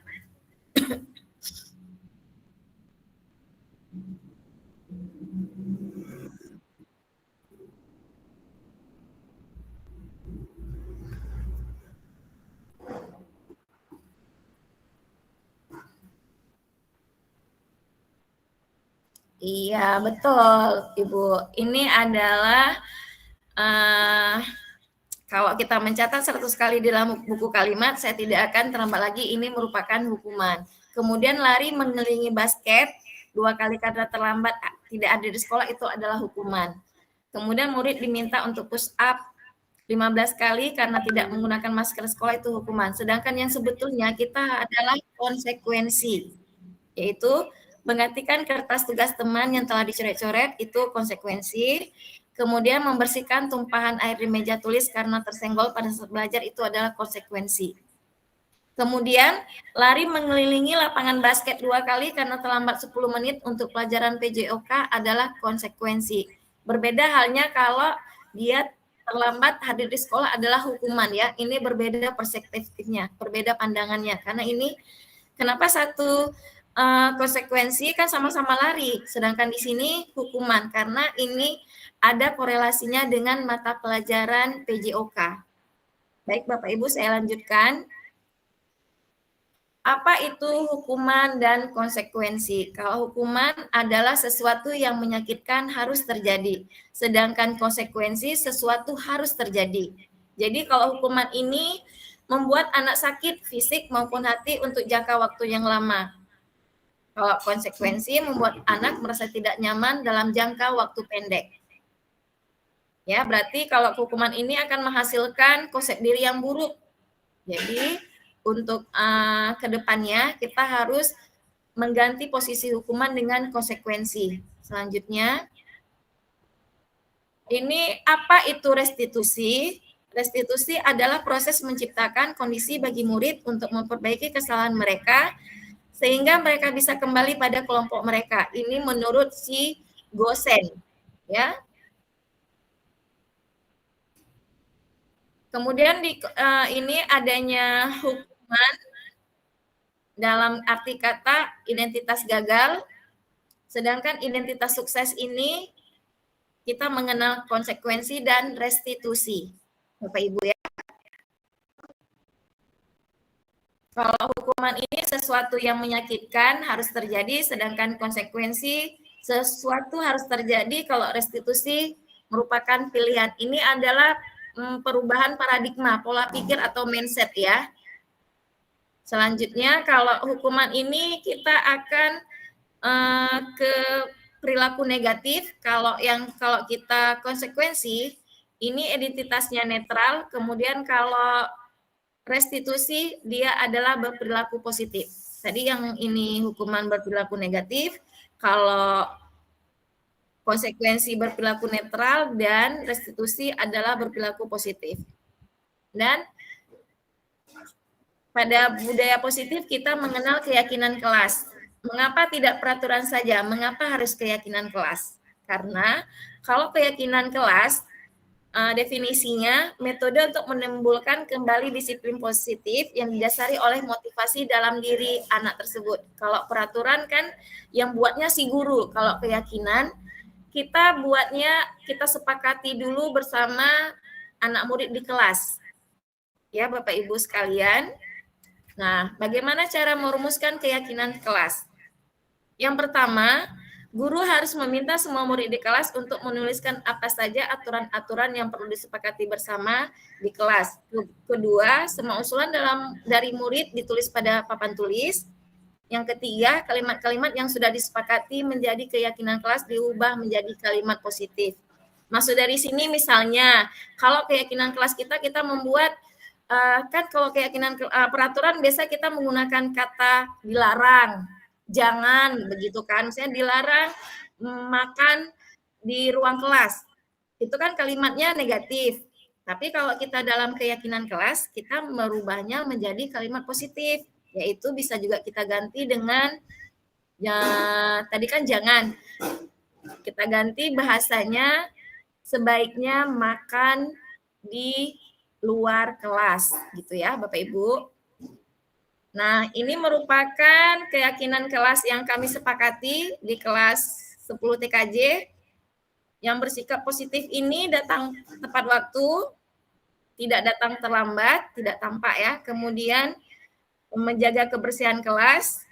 Iya, betul, Ibu. Ini adalah kalau kita mencatat 100 kali di dalam buku kalimat, saya tidak akan terlambat lagi, ini merupakan hukuman. Kemudian lari mengelilingi basket 2 kali karena terlambat tidak ada di sekolah, itu adalah hukuman. Kemudian murid diminta untuk push up 15 kali karena tidak menggunakan masker sekolah, itu hukuman. Sedangkan yang sebetulnya kita adalah konsekuensi, yaitu menggantikan kertas tugas teman yang telah dicoret-coret, itu konsekuensi. Kemudian membersihkan tumpahan air di meja tulis karena tersenggol pada saat belajar, itu adalah konsekuensi. Kemudian lari mengelilingi lapangan basket 2 kali karena terlambat 10 menit untuk pelajaran PJOK adalah konsekuensi. Berbeda halnya kalau dia terlambat hadir di sekolah adalah hukuman ya. Ini berbeda perspektifnya, berbeda pandangannya. Karena ini kenapa satu konsekuensi kan sama-sama lari, sedangkan di sini hukuman karena ini ada korelasinya dengan mata pelajaran PJOK. Baik Bapak Ibu, saya lanjutkan. Apa itu hukuman dan konsekuensi? Kalau hukuman adalah sesuatu yang menyakitkan harus terjadi, sedangkan konsekuensi sesuatu harus terjadi. Jadi kalau hukuman ini membuat anak sakit fisik maupun hati untuk jangka waktu yang lama. Kalau konsekuensi membuat anak merasa tidak nyaman dalam jangka waktu pendek. Ya, berarti kalau hukuman ini akan menghasilkan konsep diri yang buruk. Jadi untuk kedepannya kita harus mengganti posisi hukuman dengan konsekuensi. Selanjutnya, ini apa itu restitusi? Restitusi adalah proses menciptakan kondisi bagi murid untuk memperbaiki kesalahan mereka sehingga mereka bisa kembali pada kelompok mereka. Ini menurut si Gosen, ya. Kemudian ini adanya hukuman dalam arti kata identitas gagal, sedangkan identitas sukses ini kita mengenal konsekuensi dan restitusi. Bapak Ibu ya. Kalau hukuman ini sesuatu yang menyakitkan harus terjadi, sedangkan konsekuensi sesuatu harus terjadi. Kalau restitusi merupakan pilihan. Ini adalah perubahan paradigma, pola pikir atau mindset ya. Selanjutnya kalau hukuman ini kita akan ke perilaku negatif. Kalau kita konsekuensi ini identitasnya netral, kemudian kalau restitusi dia adalah berperilaku positif. Tadi yang ini hukuman berperilaku negatif, kalau konsekuensi berperilaku netral dan restitusi adalah berperilaku positif. Dan pada budaya positif kita mengenal keyakinan kelas. Mengapa tidak peraturan saja? Mengapa harus keyakinan kelas? Karena Kalau keyakinan kelas, definisinya metode untuk menimbulkan kembali disiplin positif yang didasari oleh motivasi dalam diri anak tersebut. Kalau peraturan kan yang buatnya si guru, kalau keyakinan kita buatnya, kita sepakati dulu bersama anak murid di kelas. Ya, Bapak Ibu sekalian. Nah, bagaimana cara merumuskan keyakinan kelas? Yang pertama, guru harus meminta semua murid di kelas untuk menuliskan apa saja aturan-aturan yang perlu disepakati bersama di kelas. Kedua, semua usulan dari murid ditulis pada papan tulis. Yang ketiga, kalimat-kalimat yang sudah disepakati menjadi keyakinan kelas diubah menjadi kalimat positif. Maksud dari sini misalnya, kalau keyakinan kelas kita membuat, kan kalau keyakinan peraturan biasa kita menggunakan kata dilarang, jangan, begitu kan. Misalnya dilarang makan di ruang kelas. Itu kan kalimatnya negatif. Tapi kalau kita dalam keyakinan kelas, kita merubahnya menjadi kalimat positif. Yaitu bisa juga kita ganti dengan, ya tadi kan jangan. Kita ganti bahasanya sebaiknya makan di luar kelas, gitu ya Bapak Ibu. Nah, ini merupakan keyakinan kelas yang kami sepakati di kelas 10 TKJ. Yang bersikap positif ini datang tepat waktu, tidak datang terlambat, tidak tampak ya. Kemudian menjaga kebersihan kelas.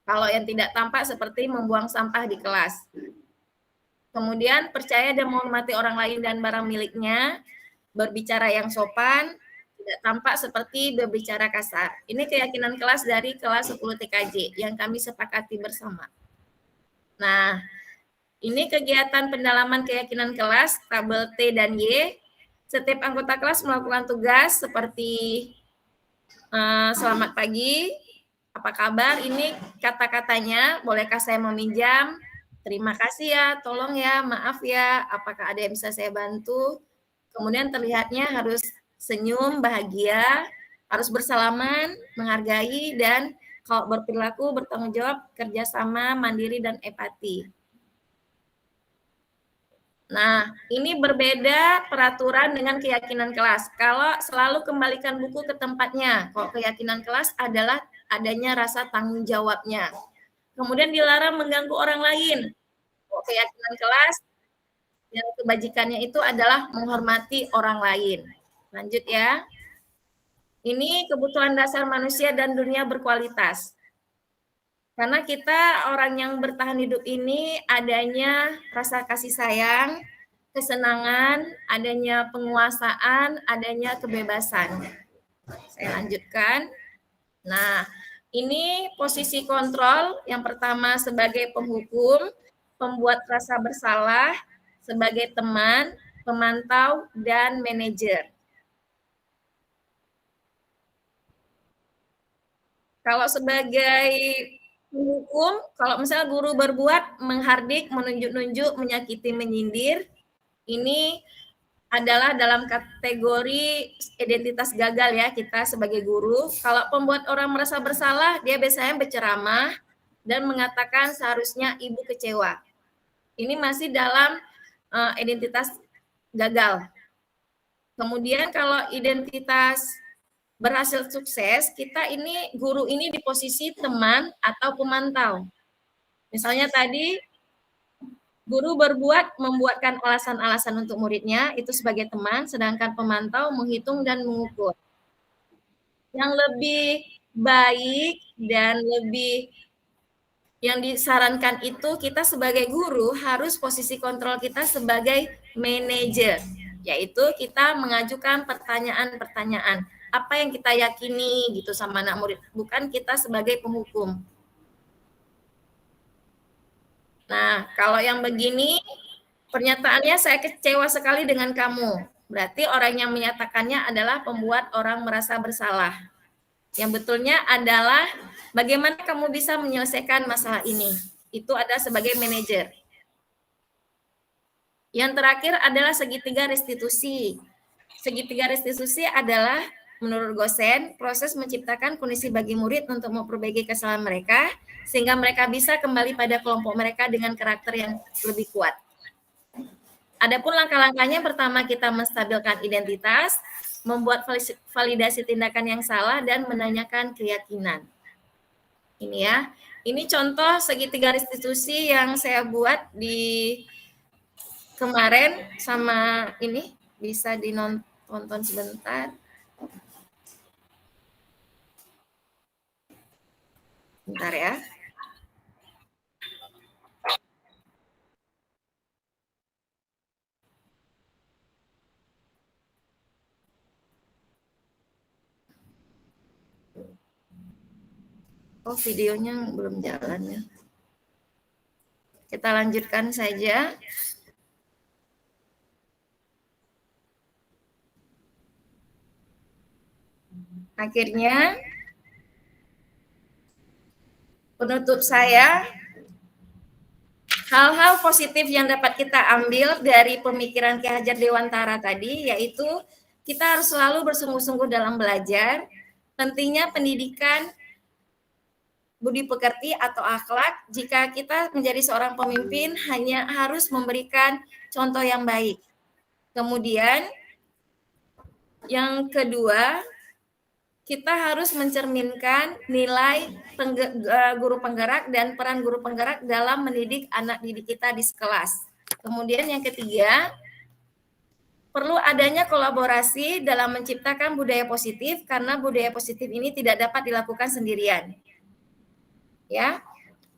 Kalau yang tidak tampak seperti membuang sampah di kelas. Kemudian percaya dan menghormati orang lain dan barang miliknya, berbicara yang sopan, tidak tampak seperti berbicara kasar. Ini keyakinan kelas dari kelas 10 TKJ yang kami sepakati bersama. Nah, ini kegiatan pendalaman keyakinan kelas, tabel T dan Y. Setiap anggota kelas melakukan tugas seperti selamat pagi, apa kabar, ini kata-katanya, bolehkah saya meminjam, terima kasih ya, tolong ya, maaf ya, apakah ada yang bisa saya bantu. Kemudian terlihatnya harus senyum, bahagia, harus bersalaman, menghargai, dan kalau berperilaku, bertanggung jawab, kerjasama, mandiri, dan empati. Nah, ini berbeda peraturan dengan keyakinan kelas. Kalau selalu kembalikan buku ke tempatnya, kalau keyakinan kelas adalah adanya rasa tanggung jawabnya. Kemudian dilarang mengganggu orang lain. Kalau keyakinan kelas, yang kebajikannya itu adalah menghormati orang lain. Lanjut ya. Ini kebutuhan dasar manusia dan dunia berkualitas. Karena kita orang yang bertahan hidup ini adanya rasa kasih sayang, kesenangan, adanya penguasaan, adanya kebebasan. Saya lanjutkan. Nah, ini posisi kontrol. Yang pertama sebagai penghukum, pembuat rasa bersalah, sebagai teman, pemantau, dan manajer. Kalau sebagai penghukum, kalau misalnya guru berbuat menghardik, menunjuk-nunjuk, menyakiti, menyindir, ini adalah dalam kategori identitas gagal ya kita sebagai guru. Kalau pembuat orang merasa bersalah, dia biasanya berceramah dan mengatakan seharusnya ibu kecewa. Ini masih dalam identitas gagal. Kemudian kalau identitas berhasil sukses, kita ini guru ini di posisi teman atau pemantau. Misalnya tadi guru membuatkan alasan-alasan untuk muridnya itu sebagai teman, sedangkan pemantau menghitung dan mengukur. Yang lebih baik dan lebih yang disarankan itu kita sebagai guru harus posisi kontrol kita sebagai manajer, yaitu kita mengajukan pertanyaan-pertanyaan apa yang kita yakini gitu sama anak murid, bukan kita sebagai penghukum. Nah, kalau yang begini pernyataannya saya kecewa sekali dengan kamu. Berarti orang yang menyatakannya adalah pembuat orang merasa bersalah. Yang betulnya adalah bagaimana kamu bisa menyelesaikan masalah ini. Itu ada sebagai manajer. Yang terakhir adalah segitiga restitusi. Segitiga restitusi adalah menurut Gosen, proses menciptakan kondisi bagi murid untuk memperbaiki kesalahan mereka, sehingga mereka bisa kembali pada kelompok mereka dengan karakter yang lebih kuat. Adapun langkah-langkahnya, pertama kita menstabilkan identitas, membuat validasi tindakan yang salah, dan menanyakan keyakinan. Ini ya, ini contoh segitiga restitusi yang saya buat di kemarin sama ini, bisa ditonton sebentar. Bentar ya. Oh, videonya belum jalan ya. Kita lanjutkan saja. Akhirnya, penutup saya, hal-hal positif yang dapat kita ambil dari pemikiran Ki Hajar Dewantara tadi, yaitu kita harus selalu bersungguh-sungguh dalam belajar, pentingnya pendidikan budi pekerti atau akhlak. Jika kita menjadi seorang pemimpin, hanya harus memberikan contoh yang baik. Kemudian, yang kedua, kita harus mencerminkan nilai guru penggerak dan peran guru penggerak dalam mendidik anak didik kita di sekelas. Kemudian yang ketiga, perlu adanya kolaborasi dalam menciptakan budaya positif, karena budaya positif ini tidak dapat dilakukan sendirian. Ya,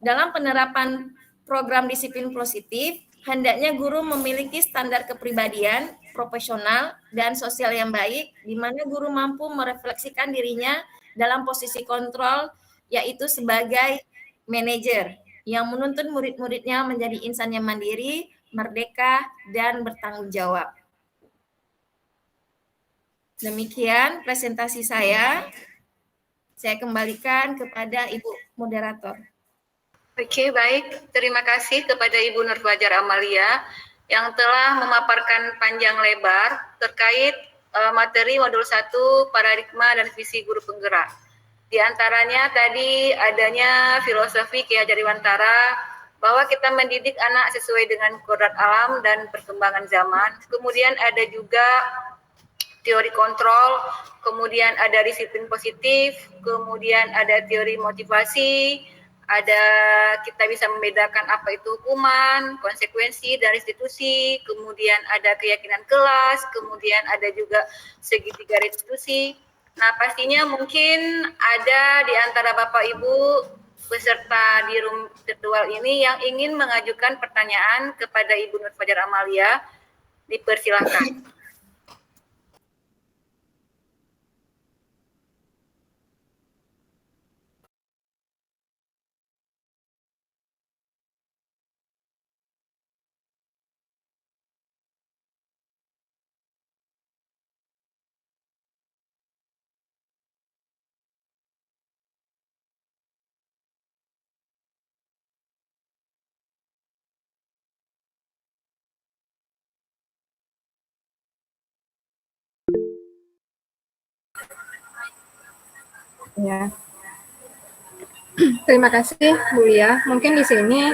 dalam penerapan program disiplin positif, hendaknya guru memiliki standar kepribadian, profesional, dan sosial yang baik, di mana guru mampu merefleksikan dirinya dalam posisi kontrol, yaitu sebagai manajer, yang menuntun murid-muridnya menjadi insan yang mandiri, merdeka, dan bertanggung jawab. Demikian presentasi saya. Saya kembalikan kepada Ibu Moderator. Oke, baik. Terima kasih kepada Ibu Nur Fajar Amalia yang telah memaparkan panjang lebar terkait materi modul 1 paradigma dan visi guru penggerak. Di antaranya tadi adanya filosofi Ki Hajar Dewantara bahwa kita mendidik anak sesuai dengan kodrat alam dan perkembangan zaman. Kemudian ada juga teori kontrol, kemudian ada disiplin positif, kemudian ada teori motivasi, ada kita bisa membedakan apa itu hukuman, konsekuensi, dan restitusi, kemudian ada keyakinan kelas, kemudian ada juga segitiga restitusi. Nah, pastinya mungkin ada di antara Bapak Ibu peserta di room virtual ini yang ingin mengajukan pertanyaan kepada Ibu Nur Fajar Amalia. Dipersilahkan. Ya. Terima kasih Bu Lia. Mungkin di sini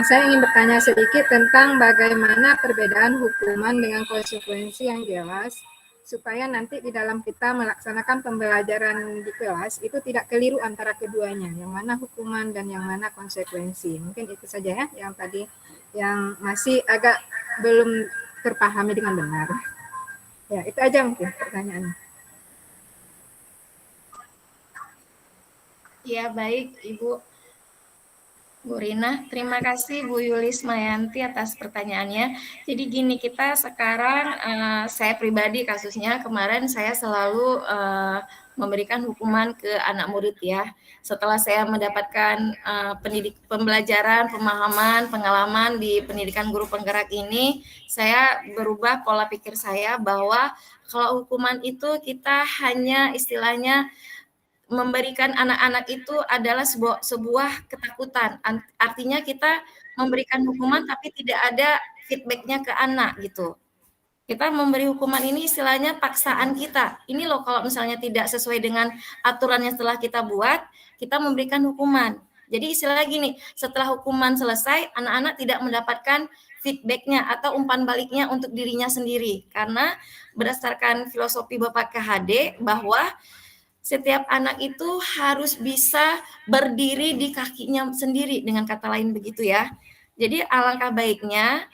saya ingin bertanya sedikit tentang bagaimana perbedaan hukuman dengan konsekuensi yang jelas, supaya nanti di dalam kita melaksanakan pembelajaran di kelas itu tidak keliru antara keduanya, yang mana hukuman dan yang mana konsekuensi. Mungkin itu saja ya yang tadi yang masih agak belum terpahami dengan benar. Ya, itu aja mungkin pertanyaannya. Ya, baik Ibu Bu Rina. Terima kasih Bu Yulis Mayanti atas pertanyaannya. Jadi gini, kita sekarang, saya pribadi kasusnya, kemarin saya selalu memberikan hukuman ke anak murid ya. Setelah saya mendapatkan pembelajaran, pemahaman, pengalaman di pendidikan guru penggerak ini, saya berubah pola pikir saya bahwa kalau hukuman itu kita hanya istilahnya memberikan anak-anak itu adalah sebuah ketakutan. Artinya kita memberikan hukuman tapi tidak ada feedback-nya ke anak gitu. Kita memberi hukuman ini istilahnya paksaan kita. Ini loh kalau misalnya tidak sesuai dengan aturan yang telah kita buat, kita memberikan hukuman. Jadi istilah gini, setelah hukuman selesai, anak-anak tidak mendapatkan feedbacknya atau umpan baliknya untuk dirinya sendiri. Karena berdasarkan filosofi Bapak KHD bahwa setiap anak itu harus bisa berdiri di kakinya sendiri, dengan kata lain begitu ya. Jadi alangkah baiknya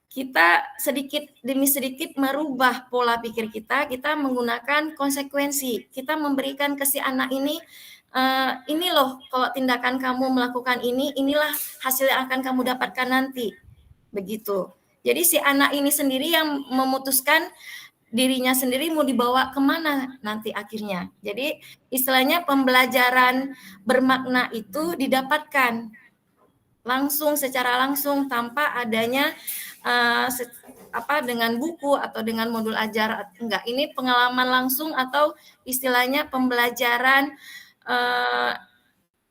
kita sedikit demi sedikit merubah pola pikir kita menggunakan konsekuensi. Kita memberikan ke si anak ini loh, kalau tindakan kamu melakukan ini, inilah hasil yang akan kamu dapatkan nanti. Begitu. Jadi si anak ini sendiri yang memutuskan dirinya sendiri mau dibawa kemana nanti akhirnya. Jadi istilahnya pembelajaran bermakna itu didapatkan langsung, secara langsung, tanpa adanya dengan buku atau dengan modul ajar. Enggak, ini pengalaman langsung atau istilahnya pembelajaran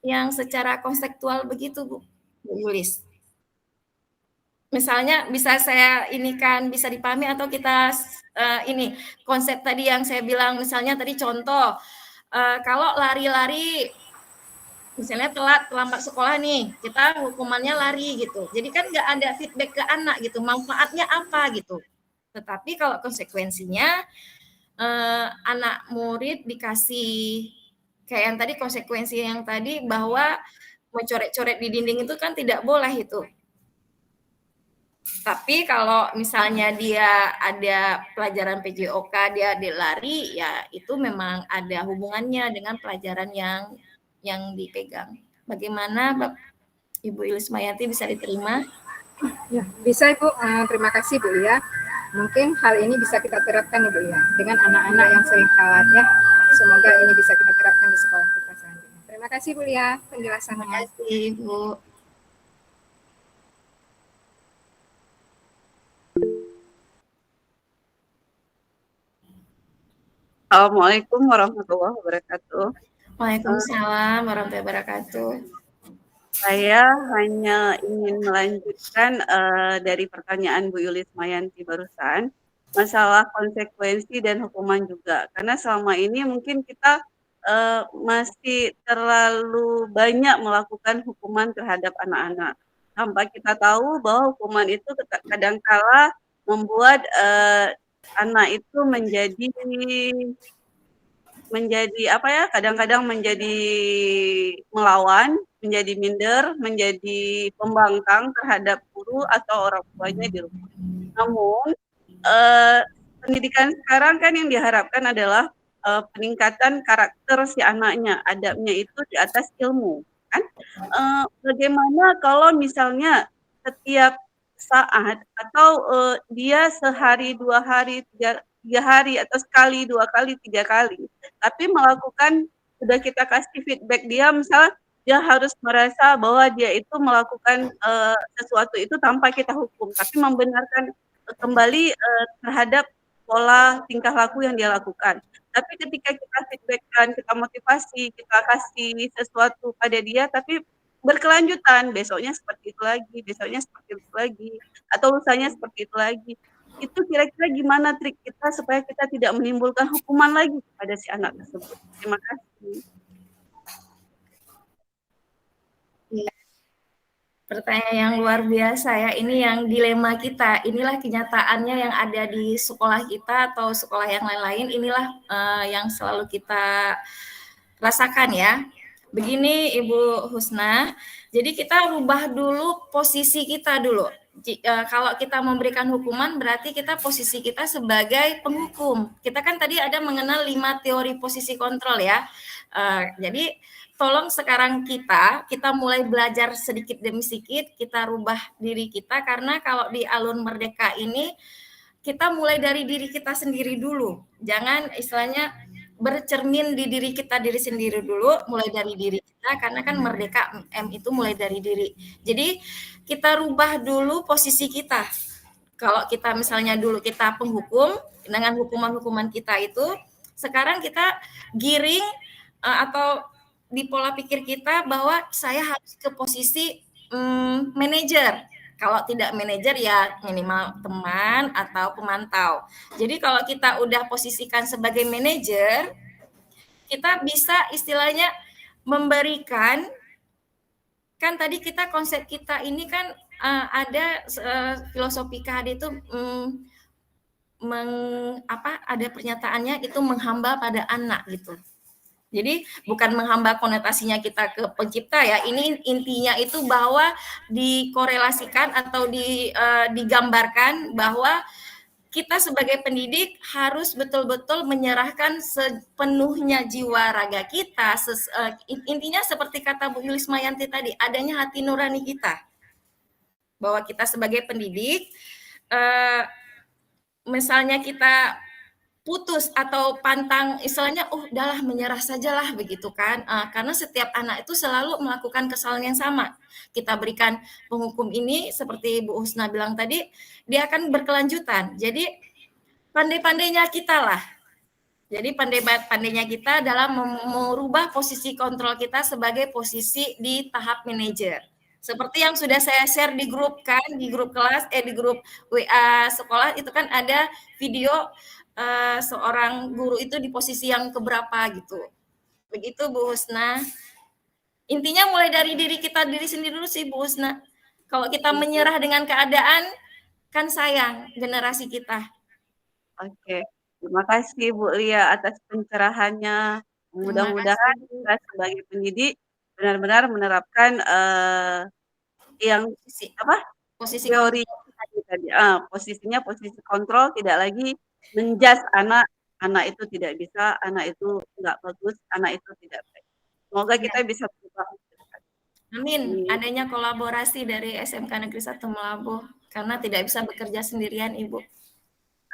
yang secara konseptual begitu, Bu Yulis. Misalnya bisa saya bisa dipahami atau kita ini konsep tadi yang saya bilang, misalnya tadi contoh kalau lari-lari misalnya terlambat sekolah nih, kita hukumannya lari gitu. Jadi kan nggak ada feedback ke anak gitu, manfaatnya apa gitu. Tetapi kalau konsekuensinya anak murid dikasih kayak yang tadi, konsekuensi yang tadi bahwa mencoret-coret di dinding itu kan tidak boleh itu. Tapi kalau misalnya dia ada pelajaran PJOK, dia lari, ya itu memang ada hubungannya dengan pelajaran yang dipegang. Bagaimana Ibu Ilismayati, bisa diterima? Ya, bisa Ibu. Terima kasih Bu Lia. Mungkin hal ini bisa kita terapkan Ibu Lia dengan anak-anak yang sering kalah ya. Semoga ini bisa kita terapkan di sekolah kita selanjutnya. Terima kasih Bu Lia penjelasannya. Terima kasih Bu. Assalamualaikum warahmatullahi wabarakatuh. Waalaikumsalam warahmatullahi wabarakatuh. Saya hanya ingin melanjutkan dari pertanyaan Bu Yulis Mayanti barusan, masalah konsekuensi dan hukuman juga. Karena selama ini mungkin kita masih terlalu banyak melakukan hukuman terhadap anak-anak. Tanpa kita tahu bahwa hukuman itu kadangkala membuat anak itu menjadi apa ya, kadang-kadang menjadi melawan, menjadi minder, menjadi pembangkang terhadap guru atau orang tuanya di rumah. Namun pendidikan sekarang kan yang diharapkan adalah peningkatan karakter si anaknya, adabnya itu di atas ilmu, kan? Bagaimana kalau misalnya setiap saat atau dia sehari, 2 hari, 3 hari atau sekali, 2 kali, 3 kali, tapi melakukan, sudah kita kasih feedback dia, misalnya dia harus merasa bahwa dia itu melakukan sesuatu itu tanpa kita hukum, tapi membenarkan kembali terhadap pola tingkah laku yang dia lakukan. Tapi ketika kita feedbackkan, kita motivasi, kita kasih sesuatu pada dia, tapi berkelanjutan, besoknya seperti itu lagi, besoknya seperti itu lagi, atau lusanya seperti itu lagi. Itu kira-kira gimana trik kita supaya kita tidak menimbulkan hukuman lagi pada si anak tersebut? Terima kasih. Pertanyaan yang luar biasa ya, ini yang dilema kita, inilah kenyataannya yang ada di sekolah kita atau sekolah yang lain-lain, inilah yang selalu kita rasakan ya. Begini Ibu Husna, jadi kita rubah dulu posisi kita dulu. Kalau kita memberikan hukuman berarti kita posisi kita sebagai penghukum. Kita kan tadi ada mengenal 5 teori posisi kontrol ya. Jadi tolong sekarang kita mulai belajar sedikit demi sedikit, kita rubah diri kita, karena kalau di Alun Merdeka ini kita mulai dari diri kita sendiri dulu. Jangan istilahnya bercermin di diri kita diri sendiri dulu, mulai dari diri kita, karena kan Merdeka M itu mulai dari diri. Jadi kita rubah dulu posisi kita. Kalau kita misalnya dulu kita penghukum dengan hukuman-hukuman kita itu, sekarang kita giring atau di pola pikir kita bahwa saya harus ke posisi manajer. Kalau tidak manajer ya minimal teman atau pemantau. Jadi kalau kita udah posisikan sebagai manajer, kita bisa istilahnya memberikan, kan tadi kita konsep kita ini kan ada filosofi KHD itu ada pernyataannya itu menghamba pada anak gitu. Jadi bukan menghamba konotasinya kita ke pencipta ya. Ini intinya itu bahwa dikorelasikan atau digambarkan bahwa kita sebagai pendidik harus betul-betul menyerahkan sepenuhnya jiwa raga kita. Intinya seperti kata Bu Yulismayanti tadi, adanya hati nurani kita. Bahwa kita sebagai pendidik, misalnya kita putus atau pantang istilahnya udahlah menyerah sajalah begitu kan, karena setiap anak itu selalu melakukan kesalahan yang sama. Kita berikan penghukum ini seperti Bu Husna bilang tadi, dia akan berkelanjutan. Jadi pandai-pandainya kita lah. Jadi pandai-pandainya kita dalam merubah posisi kontrol kita sebagai posisi di tahap manajer. Seperti yang sudah saya share di grup kan, di grup kelas, di grup WA sekolah itu kan ada video seorang guru itu di posisi yang keberapa gitu. Begitu Bu Husna. Intinya mulai dari diri sendiri dulu sih Bu Husna. Kalau kita menyerah dengan keadaan, kan sayang generasi kita. Oke, terima kasih Bu Lia atas pencerahannya. Mudah-mudahan kita sebagai pendidik benar-benar menerapkan yang posisi teori tadi. Posisinya posisi kontrol, tidak lagi menjudge anak itu tidak bisa, anak itu nggak bagus, anak itu tidak baik. Semoga kita bisa berubah. Amin. Adanya kolaborasi dari SMK Negeri 1 Melabuh karena tidak bisa bekerja sendirian Ibu.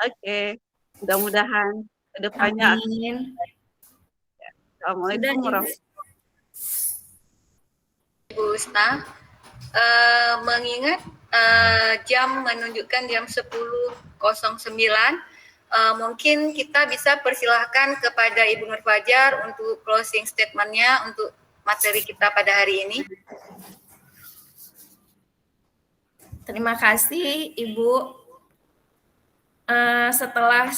Oke, mudah-mudahan kedepannya. Amin. Assalamualaikum warahmatullahi wabarakatuh. Bu Husna, mengingat jam menunjukkan jam 10.09, mungkin kita bisa persilahkan kepada Ibu Nur Fajar untuk closing statement-nya untuk materi kita pada hari ini. Terima kasih Ibu. Setelah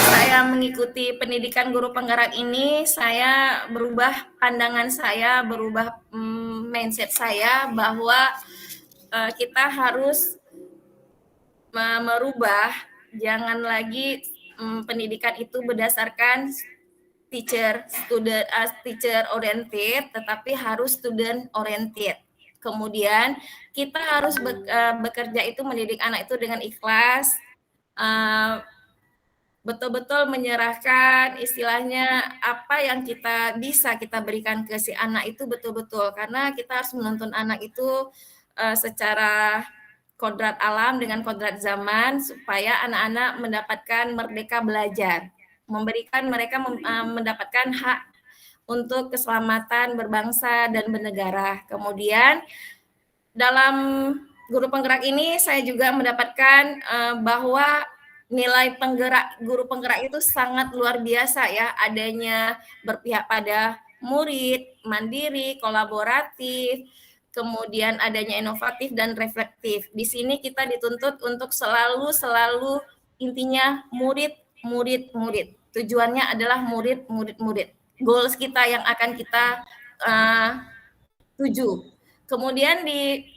saya mengikuti pendidikan guru penggerak ini, saya berubah pandangan saya, berubah mindset saya bahwa kita harus merubah, jangan lagi pendidikan itu berdasarkan teacher oriented, tetapi harus student oriented. Kemudian kita harus bekerja itu mendidik anak itu dengan ikhlas, betul-betul menyerahkan istilahnya apa yang bisa kita berikan ke si anak itu betul-betul, karena kita harus menuntun anak itu secara kodrat alam dengan kodrat zaman supaya anak-anak mendapatkan merdeka belajar, memberikan mereka mendapatkan hak untuk keselamatan berbangsa dan bernegara. Kemudian dalam guru penggerak ini saya juga mendapatkan bahwa nilai guru penggerak itu sangat luar biasa ya, adanya berpihak pada murid, mandiri, kolaboratif, kemudian adanya inovatif dan reflektif. Di sini kita dituntut untuk selalu intinya murid. Tujuannya adalah murid. Goals kita yang akan kita tuju. Kemudian di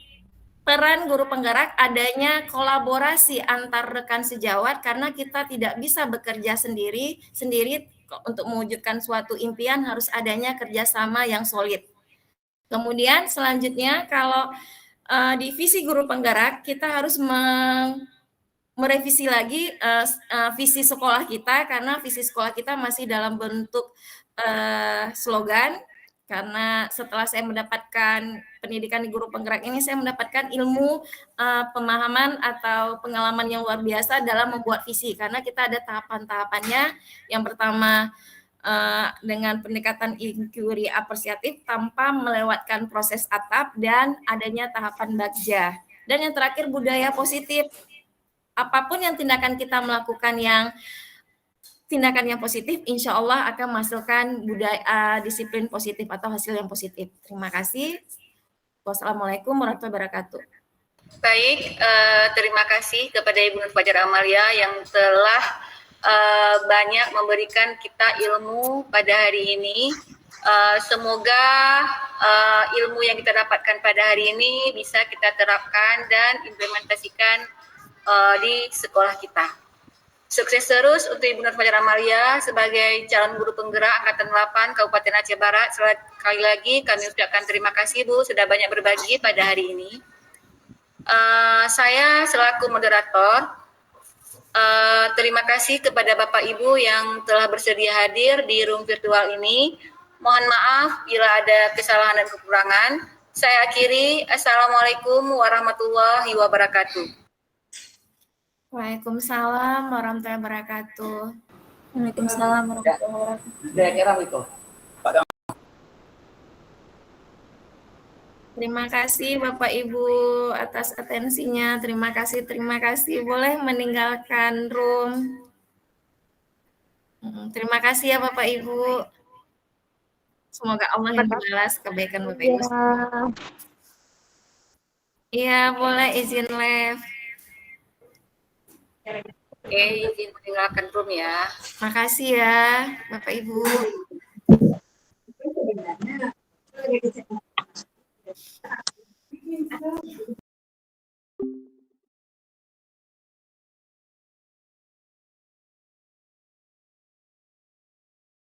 peran guru penggerak adanya kolaborasi antar rekan sejawat, karena kita tidak bisa bekerja sendiri untuk mewujudkan suatu impian, harus adanya kerjasama yang solid. Kemudian selanjutnya kalau di visi guru penggerak kita harus merevisi lagi visi sekolah kita, karena visi sekolah kita masih dalam bentuk slogan, karena setelah saya mendapatkan pendidikan di guru penggerak ini, saya mendapatkan ilmu pemahaman atau pengalaman yang luar biasa dalam membuat visi, karena kita ada tahapan-tahapannya. Yang pertama dengan pendekatan inquiry apresiatif tanpa melewatkan proses atap dan adanya tahapan bagja. Dan yang terakhir budaya positif. Apapun yang tindakan kita melakukan tindakan yang positif, insya Allah akan menghasilkan disiplin positif atau hasil yang positif. Terima kasih. Wassalamualaikum warahmatullahi wabarakatuh. Baik, terima kasih kepada Ibu Nur Fajar Amalia yang telah banyak memberikan kita ilmu pada hari ini. Semoga ilmu yang kita dapatkan pada hari ini bisa kita terapkan dan implementasikan di sekolah kita. Sukses terus untuk Ibu Nur Fajar Amalia sebagai calon guru penggerak Angkatan 8 Kabupaten Aceh Barat. Sekali lagi kami ucapkan terima kasih Bu sudah banyak berbagi pada hari ini. Saya selaku moderator, terima kasih kepada Bapak Ibu yang telah bersedia hadir di room virtual ini. Mohon maaf bila ada kesalahan dan kekurangan. Saya akhiri. Assalamualaikum warahmatullahi wabarakatuh. Waalaikumsalam warahmatullahi wabarakatuh. Waalaikumsalam warahmatullahi wabarakatuh. Terima kasih Bapak Ibu atas atensinya. Terima kasih. Boleh meninggalkan room. Terima kasih ya Bapak Ibu. Semoga Allah yang membalas kebaikan Bapak Ibu. Iya, boleh izin live. Oke, izin meninggalkan room ya. Makasih ya Bapak Ibu.